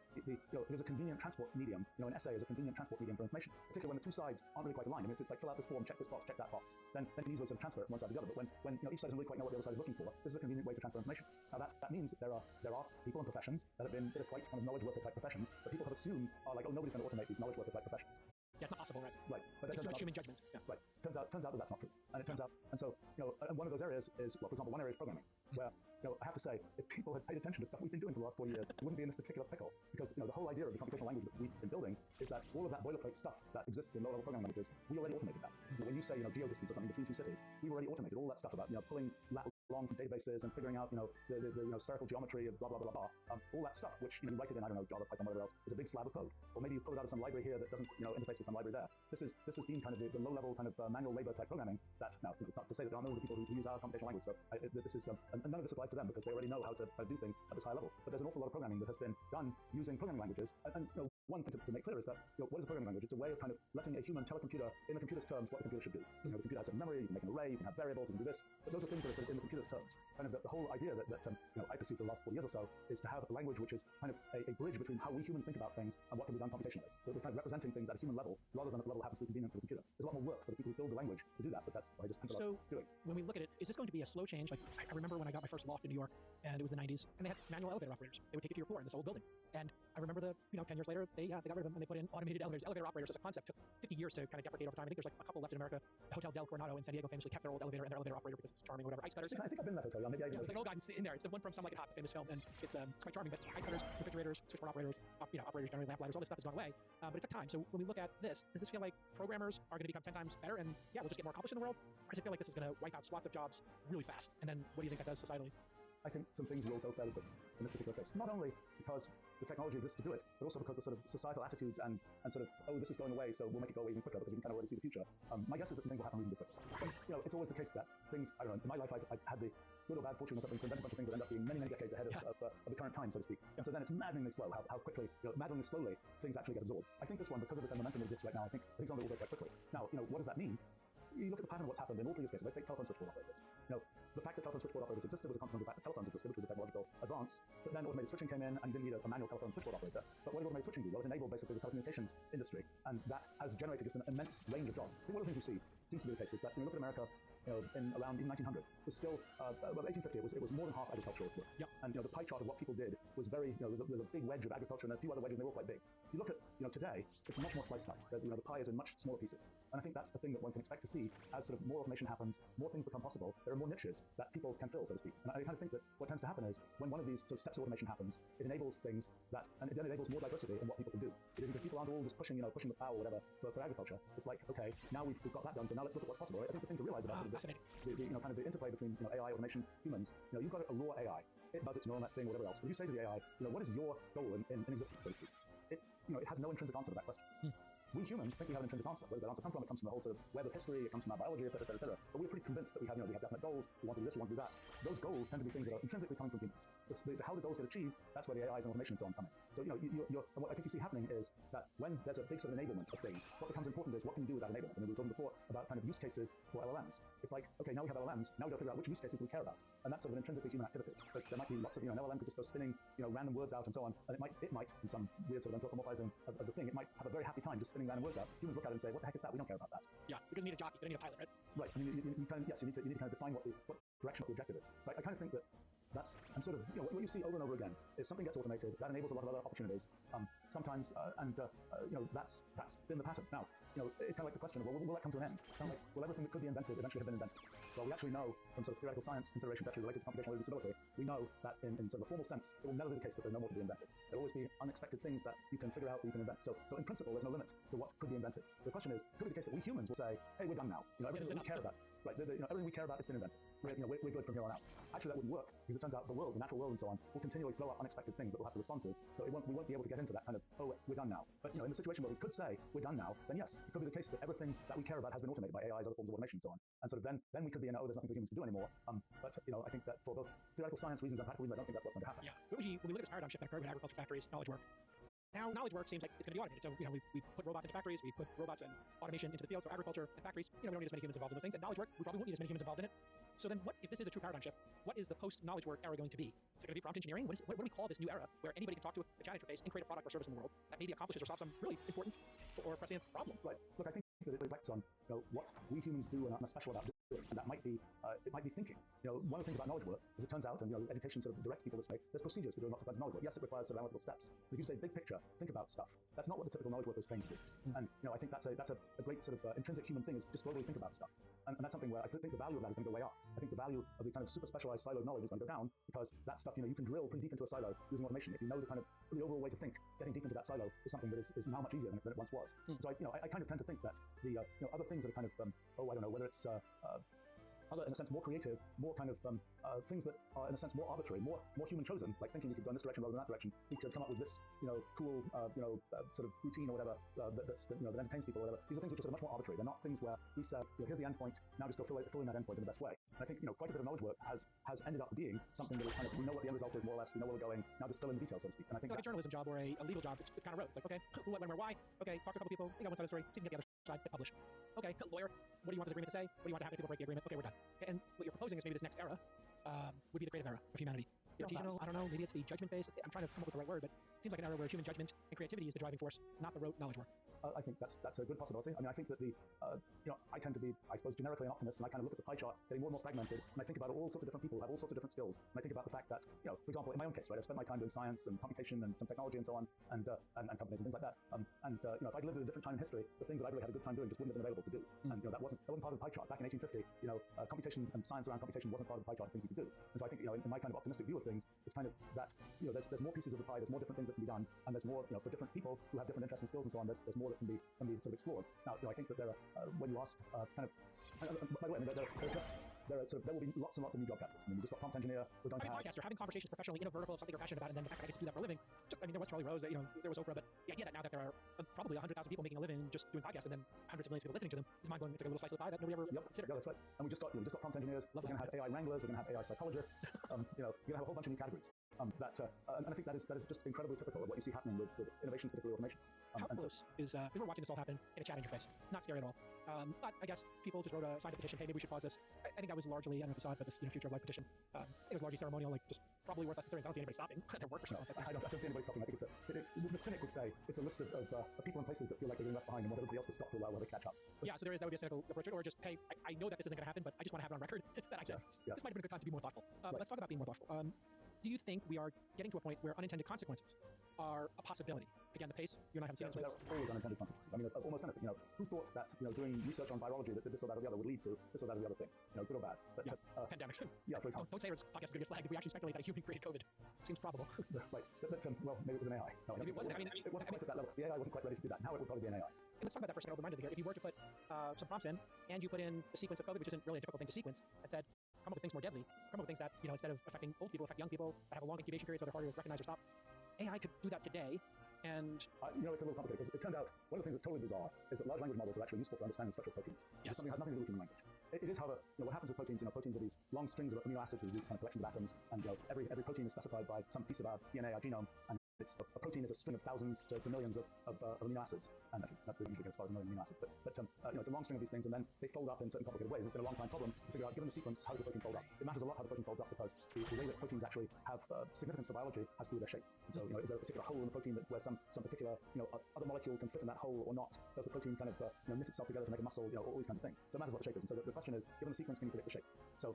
Speaker 6: there's a convenient transport medium. An essay is a convenient transport medium for information, particularly when the two sides aren't really quite aligned. I mean, if it's like fill out this form, check this box, check that box, then you can easily sort of transfer it from one side to the other. But when each side doesn't really quite know what the other side is looking for, this is a convenient way to transfer information. Now that means that there are people and professions that are quite kind of knowledge worker type professions that people have assumed are like, oh, nobody's going to automate these knowledge worker type professions.
Speaker 5: Yeah, it's not possible, right?
Speaker 6: Right, but
Speaker 5: it's too much human judgment. Yeah.
Speaker 6: Right. Turns out that that's not true, and it turns out, and so one of those areas is, well, for example, one area is programming, where I have to say, if people had paid attention to stuff we've been doing for the last 4 years, we wouldn't be in this particular pickle, because the whole idea of the computational language that we've been building is that all of that boilerplate stuff that exists in low-level programming languages, we already automated that. When you say geodistance or something between two cities, we've already automated all that stuff about pulling lat long from databases and figuring out the spherical geometry of blah blah blah blah blah. All that stuff, which you write it in, I don't know, Java, Python, whatever else, is a big slab of code. Or maybe you pull it out of some library here that doesn't interface with some library there. This has been kind of the low-level kind of manual labor type programming that now it's not to say that there are millions of people who use our computational language. So this is and none of this applies to them because they already know how to do things at this high level. But there's an awful lot of programming that has been done using programming languages. And one thing to make clear is that what is a programming language? It's a way of kind of letting a human tell a computer in the computer's terms what the computer should do. The computer has a memory, you can make an array, you can have variables, you can do this. But those are things that are sort of in the computer's terms. Kind of the whole idea that I perceive for the last 40 years or so is to have a language which is kind of a bridge between how we humans think about things and what can be done computationally. So we're kind of representing things at a human level rather than at the level that happens to be convenient for the computer. There's a lot more work for the people who build the language to do that, but that's what I just think about doing.
Speaker 5: When we look at it, is this going to be a slow change? Like I remember when I got my first loft in New York, and it was the 90s, and they had manual elevator operators. They would take you to your floor in this old building. And I remember 10 years later, they got rid of them and they put in automated elevators. Elevator operators as a concept took 50 years to kind of deprecate over time. I think there's like a couple left in America. Hotel Del Coronado in San Diego famously kept their old elevator and their elevator operator because it's charming or whatever. Ice cutters.
Speaker 6: I think I've been in that hotel. Maybe
Speaker 5: it's like an old guy in there. It's the one from Some Like It Hot, the famous film, and it's quite charming. But ice cutters, refrigerators, switchboard operators, operators generally, lamplighters, all this stuff has gone away. But it took time. So when we look at this, does this feel like programmers are going to become 10 times better and we'll just get more accomplished in the world? Or does it feel like this is going to wipe out swaths of jobs really fast? And then what do you think that does societally?
Speaker 6: I think some things will go fairly quick in this particular case. Not only because the technology exists to do it, but also because the sort of societal attitudes and sort of, oh, this is going away, so we'll make it go away even quicker because we can kind of already see the future. My guess is that some things will happen reasonably quickly. It's always the case that things, I don't know, in my life I've had the good or bad fortune or something to invent a bunch of things that end up being many, many decades ahead of the current time, so to speak. And so then it's maddeningly slow how quickly, maddeningly slowly things actually get absorbed. I think this one, because of the kind of momentum that exists right now, I think some of it will go quite quickly. Now, what does that mean? You look at the pattern of what's happened in all previous cases. Let's take telephone switchboard operators. The fact that telephone switchboard operators existed was a consequence of the fact that telephones existed, which was a technological advance. But then automated switching came in, and you didn't need a manual telephone switchboard operator. But what did automated switching do? Well, it enabled basically the telecommunications industry, and that has generated just an immense range of jobs. I think one of the things you see seems to be the case is that look at America. In around 1900, it was still 1850. It was more than half agricultural work.
Speaker 5: Yep.
Speaker 6: And the pie chart of what people did was very there's a big wedge of agriculture and a few other wedges, and they were all quite big. If you look at today, it's much more sliced up. The pie is in much smaller pieces, and I think that's the thing that one can expect to see as sort of more automation happens, more things become possible. There are more niches that people can fill, so to speak. And I kind of think that what tends to happen is when one of these sort of steps of automation happens, it enables things and it then enables more diversity in what people can do. It is because people aren't all just pushing the plow or whatever for agriculture. It's like, okay, now we've got that done, so now let's look at what's possible. Right? I think the thing to realize about kind of the interplay between AI, automation, humans. You've got a raw AI. It does its neural net thing, whatever else. But if you say to the AI, what is your goal in existence, so to speak? It has no intrinsic answer to that question. We humans think we have an intrinsic answer. Where does that answer come from? It comes from the whole sort of web of history, it comes from our biology, et cetera, et cetera. But we're pretty convinced that we have definite goals, we want to do this, we want to do that. Those goals tend to be things that are intrinsically coming from humans. How the goals get achieved, that's where the AIs and automation and so on come in. So, what I think you see happening is that when there's a big sort of enablement of things, what becomes important is what can you do with that enablement? I mean, we were talking before about kind of use cases for LLMs. It's like, okay, now we have LLMs, now we've got to figure out which use cases do we care about. And that's sort of an intrinsically human activity. Because there might be lots of, an LLM could just go spinning, random words out and so on. And it might, in some weird sort of anthropomorphizing of the thing, it might have a very happy time just spinning random words out. Humans look at it and say, what the heck is that? We don't care about that.
Speaker 5: Yeah, you're going to need a jockey, you're going to need a pilot, right?
Speaker 6: Right. I mean, you kind of, yes, you need to kind of define what direction the objective is. So I kind of think that that's, and sort of, what you see over and over again is something gets automated, that enables a lot of other opportunities, sometimes, that's been the pattern. Now, it's kind of like the question of, well, will that come to an end? Kind of like, will everything that could be invented eventually have been invented? Well, we actually know from sort of theoretical science considerations actually related to computational reproducibility, we know that in sort of a formal sense, it will never be the case that there's no more to be invented. There will always be unexpected things that you can figure out that you can invent. So in principle, there's no limit to what could be invented. The question is, could it be the case that we humans will say, hey, we're done now. Everything that we care about. right? Everything we care about has been invented. We're good from here on out. Actually, that wouldn't work because it turns out the world, the natural world and so on, will continually throw up unexpected things that we'll have to respond to. So we won't be able to get into that kind of, oh, we're done now. But in the situation where we could say we're done now, then yes, it could be the case that everything that we care about has been automated by AIs, other forms of automation and so on. And sort of then we could be in, oh, there's nothing for humans to do anymore. But I think that for both theoretical science reasons and practical reasons, I don't think that's what's going to happen.
Speaker 5: Yeah. When we look at this paradigm shift that occurred with agriculture, factories, knowledge work. Now, knowledge work seems like it's going to be automated. So, we put robots into factories, we put robots and automation into the field. So, agriculture and factories, we don't need as many humans involved in those things. And knowledge work, we probably won't need as many humans involved in it. So then, what if this is a true paradigm shift? What is the post-knowledge work era going to be? Is it going to be prompt engineering? What do we call this new era where anybody can talk to a chat interface and create a product or service in the world that maybe accomplishes or solves some really important or prescient problem?
Speaker 6: Right. Look, I think that it reflects on what we humans do and are special about doing, and that might be thinking. One of the things about knowledge work is it turns out, and education sort of directs people this way. There's procedures for doing lots of kinds of knowledge work. Yes, it requires sort of analytical steps. But if you say big picture, think about stuff. That's not what the typical knowledge worker is trained to do. And I think that's a great sort of intrinsic human thing is just globally think about stuff. And that's something where I think the value of that is going to go way up. I think the value of the kind of super specialized siloed knowledge is going to go down because that stuff, you can drill pretty deep into a silo using automation. If you know the kind of the overall way to think, getting deep into that silo is something that is now much easier than it once was. So I kind of tend to think that the other things that are kind of I don't know whether it's other, in a sense, more creative, more kind of things that are, in a sense, more arbitrary, more human chosen, like thinking we could go in this direction rather than that direction. We could come up with this, cool, sort of routine or whatever that entertains people or whatever. These are things which are sort of much more arbitrary. They're not things where we say, here's the endpoint, now just go fill in that endpoint in the best way. And I think, quite a bit of knowledge work has ended up being something that is kind of, we know what the end result is more or less, we know where we're going, now just fill in the details, so to speak. And I think
Speaker 5: like a journalism job or a legal job, it's kind of rote. It's like, okay, who, what, when, where, why? Okay, talk to a couple people, they got one side of the story, see if you can get the other side, hit publish. Okay, lawyer, what do you want this agreement to say? What do you want to happen if people break the agreement? Okay, we're done. And what you're proposing is maybe this next era would be the creative era of humanity. Artisanal, I don't know, maybe it's the judgment based. I'm trying to come up with the right word, but it seems like an era where human judgment and creativity is the driving force, not the rote knowledge work.
Speaker 6: I think that's a good possibility. I mean, I think that I tend to be, I suppose, generically an optimist, and I kind of look at the pie chart getting more and more fragmented, and I think about all sorts of different people who have all sorts of different skills, and I think about the fact that, for example, in my own case, right, I've spent my time doing science and computation and some technology and so on, and companies and things like that. If I'd lived at a different time in history, the things that I really had a good time doing just wouldn't have been available to do. And that wasn't part of the pie chart. Back in 1850, computation and science around computation wasn't part of the pie chart of things you could do. And so I think, in my kind of optimistic view of things, it's kind of that, there's more pieces of the pie, there's more different things that can be done, and there's more, for different people who have different interests and skills and so on, there's more that can be sort of explored. Now, I think that there are, when you asked, by the way, there will be lots and lots of new job categories. I mean, we just got prompt engineer, we're going to have...
Speaker 5: podcaster, having conversations professionally in a vertical of something you're passionate about, and then the fact that I get to do that for a living. There was Charlie Rose, there was Oprah, but the idea that now that there are probably 100,000 people making a living just doing podcasts and then hundreds of millions of people listening to them is mind-blowing. It's like a little slice of the pie that nobody ever considered.
Speaker 6: Yeah, that's right. And we just got prompt engineers. We're going to have AI wranglers. We're going to have AI psychologists. You're going to have a whole bunch of new categories. And I think that is just incredibly typical of what you see happening with innovations, particularly automations.
Speaker 5: How close is we were watching this all happen in a chat interface? Not scary at all. But I guess people just signed a petition. Hey, maybe we should pause this. I think that was largely, I don't know if you saw it, but this future of life petition. It was largely ceremonial, like just probably worth less considering. I don't see anybody stopping their work for stuff.
Speaker 6: I don't see anybody stopping. I think the cynic would say it's a list of people and places that feel like they're getting left behind and want everybody else to stop for a while they catch up. But
Speaker 5: yeah, so that would be a cynical approach, or just, hey, I know that this isn't going to happen, but I just want to have it on record that I said this might have been a good time to be more thoughtful.
Speaker 6: Right.
Speaker 5: Let's talk about being more thoughtful. Do you think we are getting to a point where unintended consequences are a possibility? Again, the pace, you and I haven't seen it.
Speaker 6: There are always unintended consequences. I mean, of almost anything. Who thought that doing research on virology that did this or that or the other would lead to this or that or the other thing? Good or bad. But
Speaker 5: pandemics.
Speaker 6: Yeah, for example.
Speaker 5: Don't say this podcast is going to get flagged if we actually speculate that a human created COVID. Seems probable.
Speaker 6: Right. But well, maybe it was an AI. No,
Speaker 5: maybe it wasn't.
Speaker 6: It wasn't quite at that level. The AI wasn't quite ready to do that. Now it would probably be an AI.
Speaker 5: And let's talk about that for a second. I'll remind you here. If you were to put some prompts in, and you put in the sequence of COVID, which isn't really a difficult thing to sequence, and said, come up with things more deadly, come up with things that, instead of affecting old people, affect young people, that have a long incubation period so they're harder to recognize or stop. AI could do that today, and...
Speaker 6: it's a little complicated, because it turned out one of the things that's totally bizarre is that large language models are actually useful for understanding the structure of proteins.
Speaker 5: Yes.
Speaker 6: Something that has nothing to do with human language. It is, however, what happens with proteins, proteins are these long strings of amino acids, these kind of collections of atoms, and every protein is specified by some piece of our DNA, our genome, and a protein is a string of thousands to millions of amino acids, and actually that usually gets as far as a million amino acids, but it's a long string of these things, and then they fold up in certain complicated ways. It's been a long time problem to figure out, given the sequence, how does the protein fold up? It matters a lot how the protein folds up because the way that proteins actually have significance for biology has to do with their shape. And so, is there a particular hole in the protein where some particular other molecule can fit in that hole or not? Does the protein kind of knit itself together to make a muscle? All these kinds of things. So it matters what the shape is. And so the question is, given the sequence, can you predict the shape? So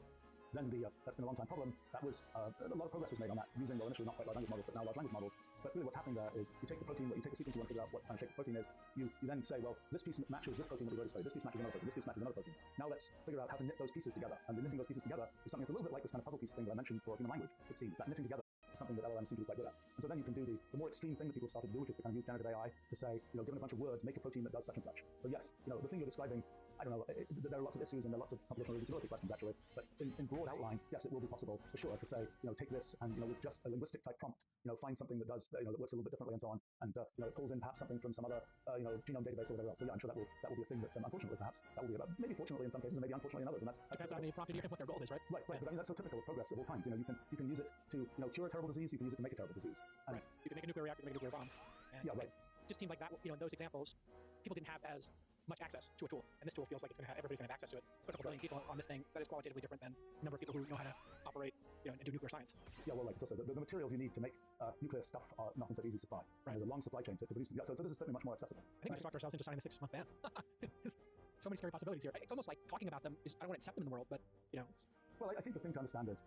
Speaker 6: then that's been a long time problem. That was a lot of progress was made on that using, initially not quite large language models, but now large language models. But really what's happening there is you take the protein, you take the sequence, you want to figure out what kind of shape this protein is. You then say, well, this piece matches this protein that we've already studied. This piece matches another protein. This piece matches another protein. Now let's figure out how to knit those pieces together. And the knitting those pieces together is something that's a little bit like this kind of puzzle piece thing that I mentioned for human language, it seems. That knitting together is something that LLMs seem to be quite good at. And so then you can do the more extreme thing that people have started to do, which is to kind of use generative AI to say, given a bunch of words, make a protein that does such and such. So yes, the thing you're describing I don't know, there are lots of issues and there are lots of computational reducibility questions actually, but in broad outline, yes, it will be possible for sure to say, take this and, with just a linguistic type prompt, find something that does, that works a little bit differently and so on, and, it pulls in perhaps something from some other, genome database or whatever else. So yeah, I'm sure that will be a thing that, unfortunately, perhaps, that will be about, maybe fortunately in some cases, and maybe unfortunately in others, and that's
Speaker 5: depends on the prompt and what their goal is, right?
Speaker 6: Right, but I mean, that's so typical of progress of all kinds. You can use it to, cure a terrible disease, you can use it to make a terrible disease. And
Speaker 5: right. You can make a nuclear reactor, make a nuclear bomb. And
Speaker 6: yeah, right.
Speaker 5: It just seemed like that, in those examples, people didn't have as much access to a tool, and this tool feels like everybody's going to have access to it. Put a couple billion people on this thing, that is qualitatively different than the number of people who know how to operate, and do nuclear science. Yeah, well, it's also the materials you need to make nuclear stuff are not in such easy supply. Right. There's a long supply chain to produce them. Yeah, so this is certainly much more accessible. I think we just talked ourselves into signing a 6-month ban. So many scary possibilities here. It's almost like talking about them is, I don't want to accept them in the world, but, it's... Well, I think the thing to understand is,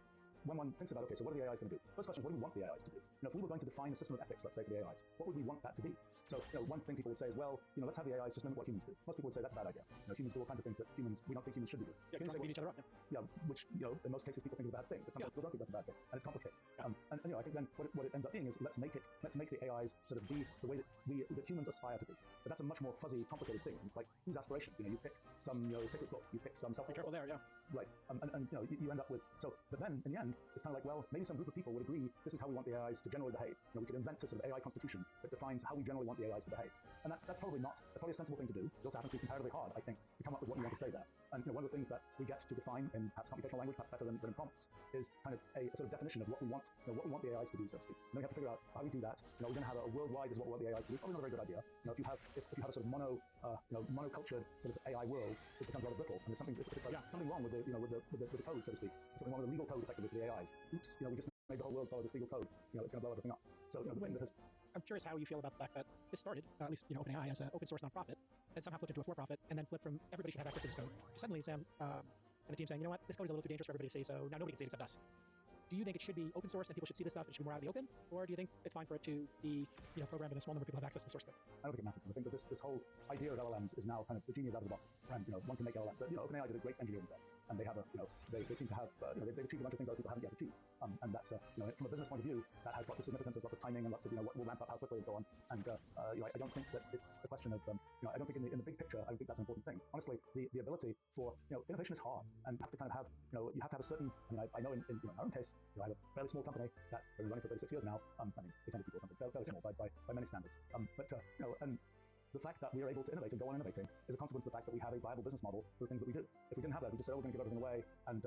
Speaker 5: when one thinks about, okay, so what are the AIs going to do? First question is, what do we want the AIs to do? If we were going to define a system of ethics, let's say, for the AIs, what would we want that to be? So, one thing people would say is, well, let's have the AIs just mimic what humans do. Most people would say that's a bad idea. Humans do all kinds of things that we don't think humans should do. Yeah, trying to beat each other up. Yeah, which, in most cases people think is a bad thing, but some people don't think that's a bad thing, and it's complicated. Yeah. And I think then what it ends up being is, let's make the AIs sort of be the way that humans aspire to be. But that's a much more fuzzy, complicated thing. It's like, whose aspirations? You pick some, sacred book, you pick some self. Be careful there, yeah. Right, and you end up with, but then, in the end, it's kind of like, well, maybe some group of people would agree this is how we want the AIs to generally behave. We could invent a sort of AI constitution that defines how we generally want the AIs to behave. And that's probably a sensible thing to do. It also happens to be comparatively hard, I think, to come up with what you want to say there. And one of the things that we get to define in perhaps computational language, perhaps better than in prompts, is kind of a sort of definition of what we want, what we want the AIs to do, so to speak. And then we have to figure out how we do that. We're going to have a worldwide is what we want the AIs to do. Probably not a very good idea. If you have a sort of monocultured sort of AI world, it becomes rather brittle. And if it's like something wrong with the code, so to speak, something wrong with the legal code effectively for the AIs. Oops, we just made the whole world follow this legal code. It's going to blow everything up. So the thing that has... I'm curious how you feel about the fact that this started, at least OpenAI, as an open source nonprofit, then somehow flipped into a for-profit, and then flipped from everybody should have access to this code to suddenly Sam and the team saying, what, this code is a little too dangerous for everybody to see, so now nobody can see it except us. Do you think it should be open source and people should see this stuff and it should be more out in the open, or do you think it's fine for it to be programmed and a small number of people have access to the source code? I don't think it matters. I think that this whole idea of LLMs is now kind of the genie is out of the bottle, and one can make LLMs. OpenAI did a great engineering job, and they have they seem to have they've achieved a bunch of things other people haven't yet achieved, and that's from a business point of view that has lots of significance, there's lots of timing and lots of what will ramp up how quickly and so on. And I don't think that it's a question of I don't think in the big picture I don't think that's an important thing. Honestly, the ability for innovation is hard, and you have to kind of have you have to have a certain. I know in our own case, I have a fairly small company that we've been running for 36 years now. 800 people or something, fairly small by many standards. But and the fact that we are able to innovate and go on innovating is a consequence of the fact that we have a viable business model for the things that we do. If we didn't have that, we just say, we're going to give everything away, and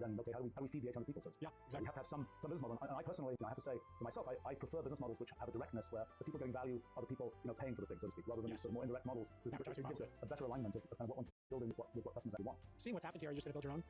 Speaker 5: then okay, how do we feed the 800 people? So yeah, exactly. We have to have some business model. And I personally, I have to say for myself, I prefer business models which have a directness where the people getting value are the people paying for the thing, so to speak, rather than sort of more indirect models. It gives a better alignment of kind of what one's building with what customers actually want. Seeing what's happened here, are you just going to build your own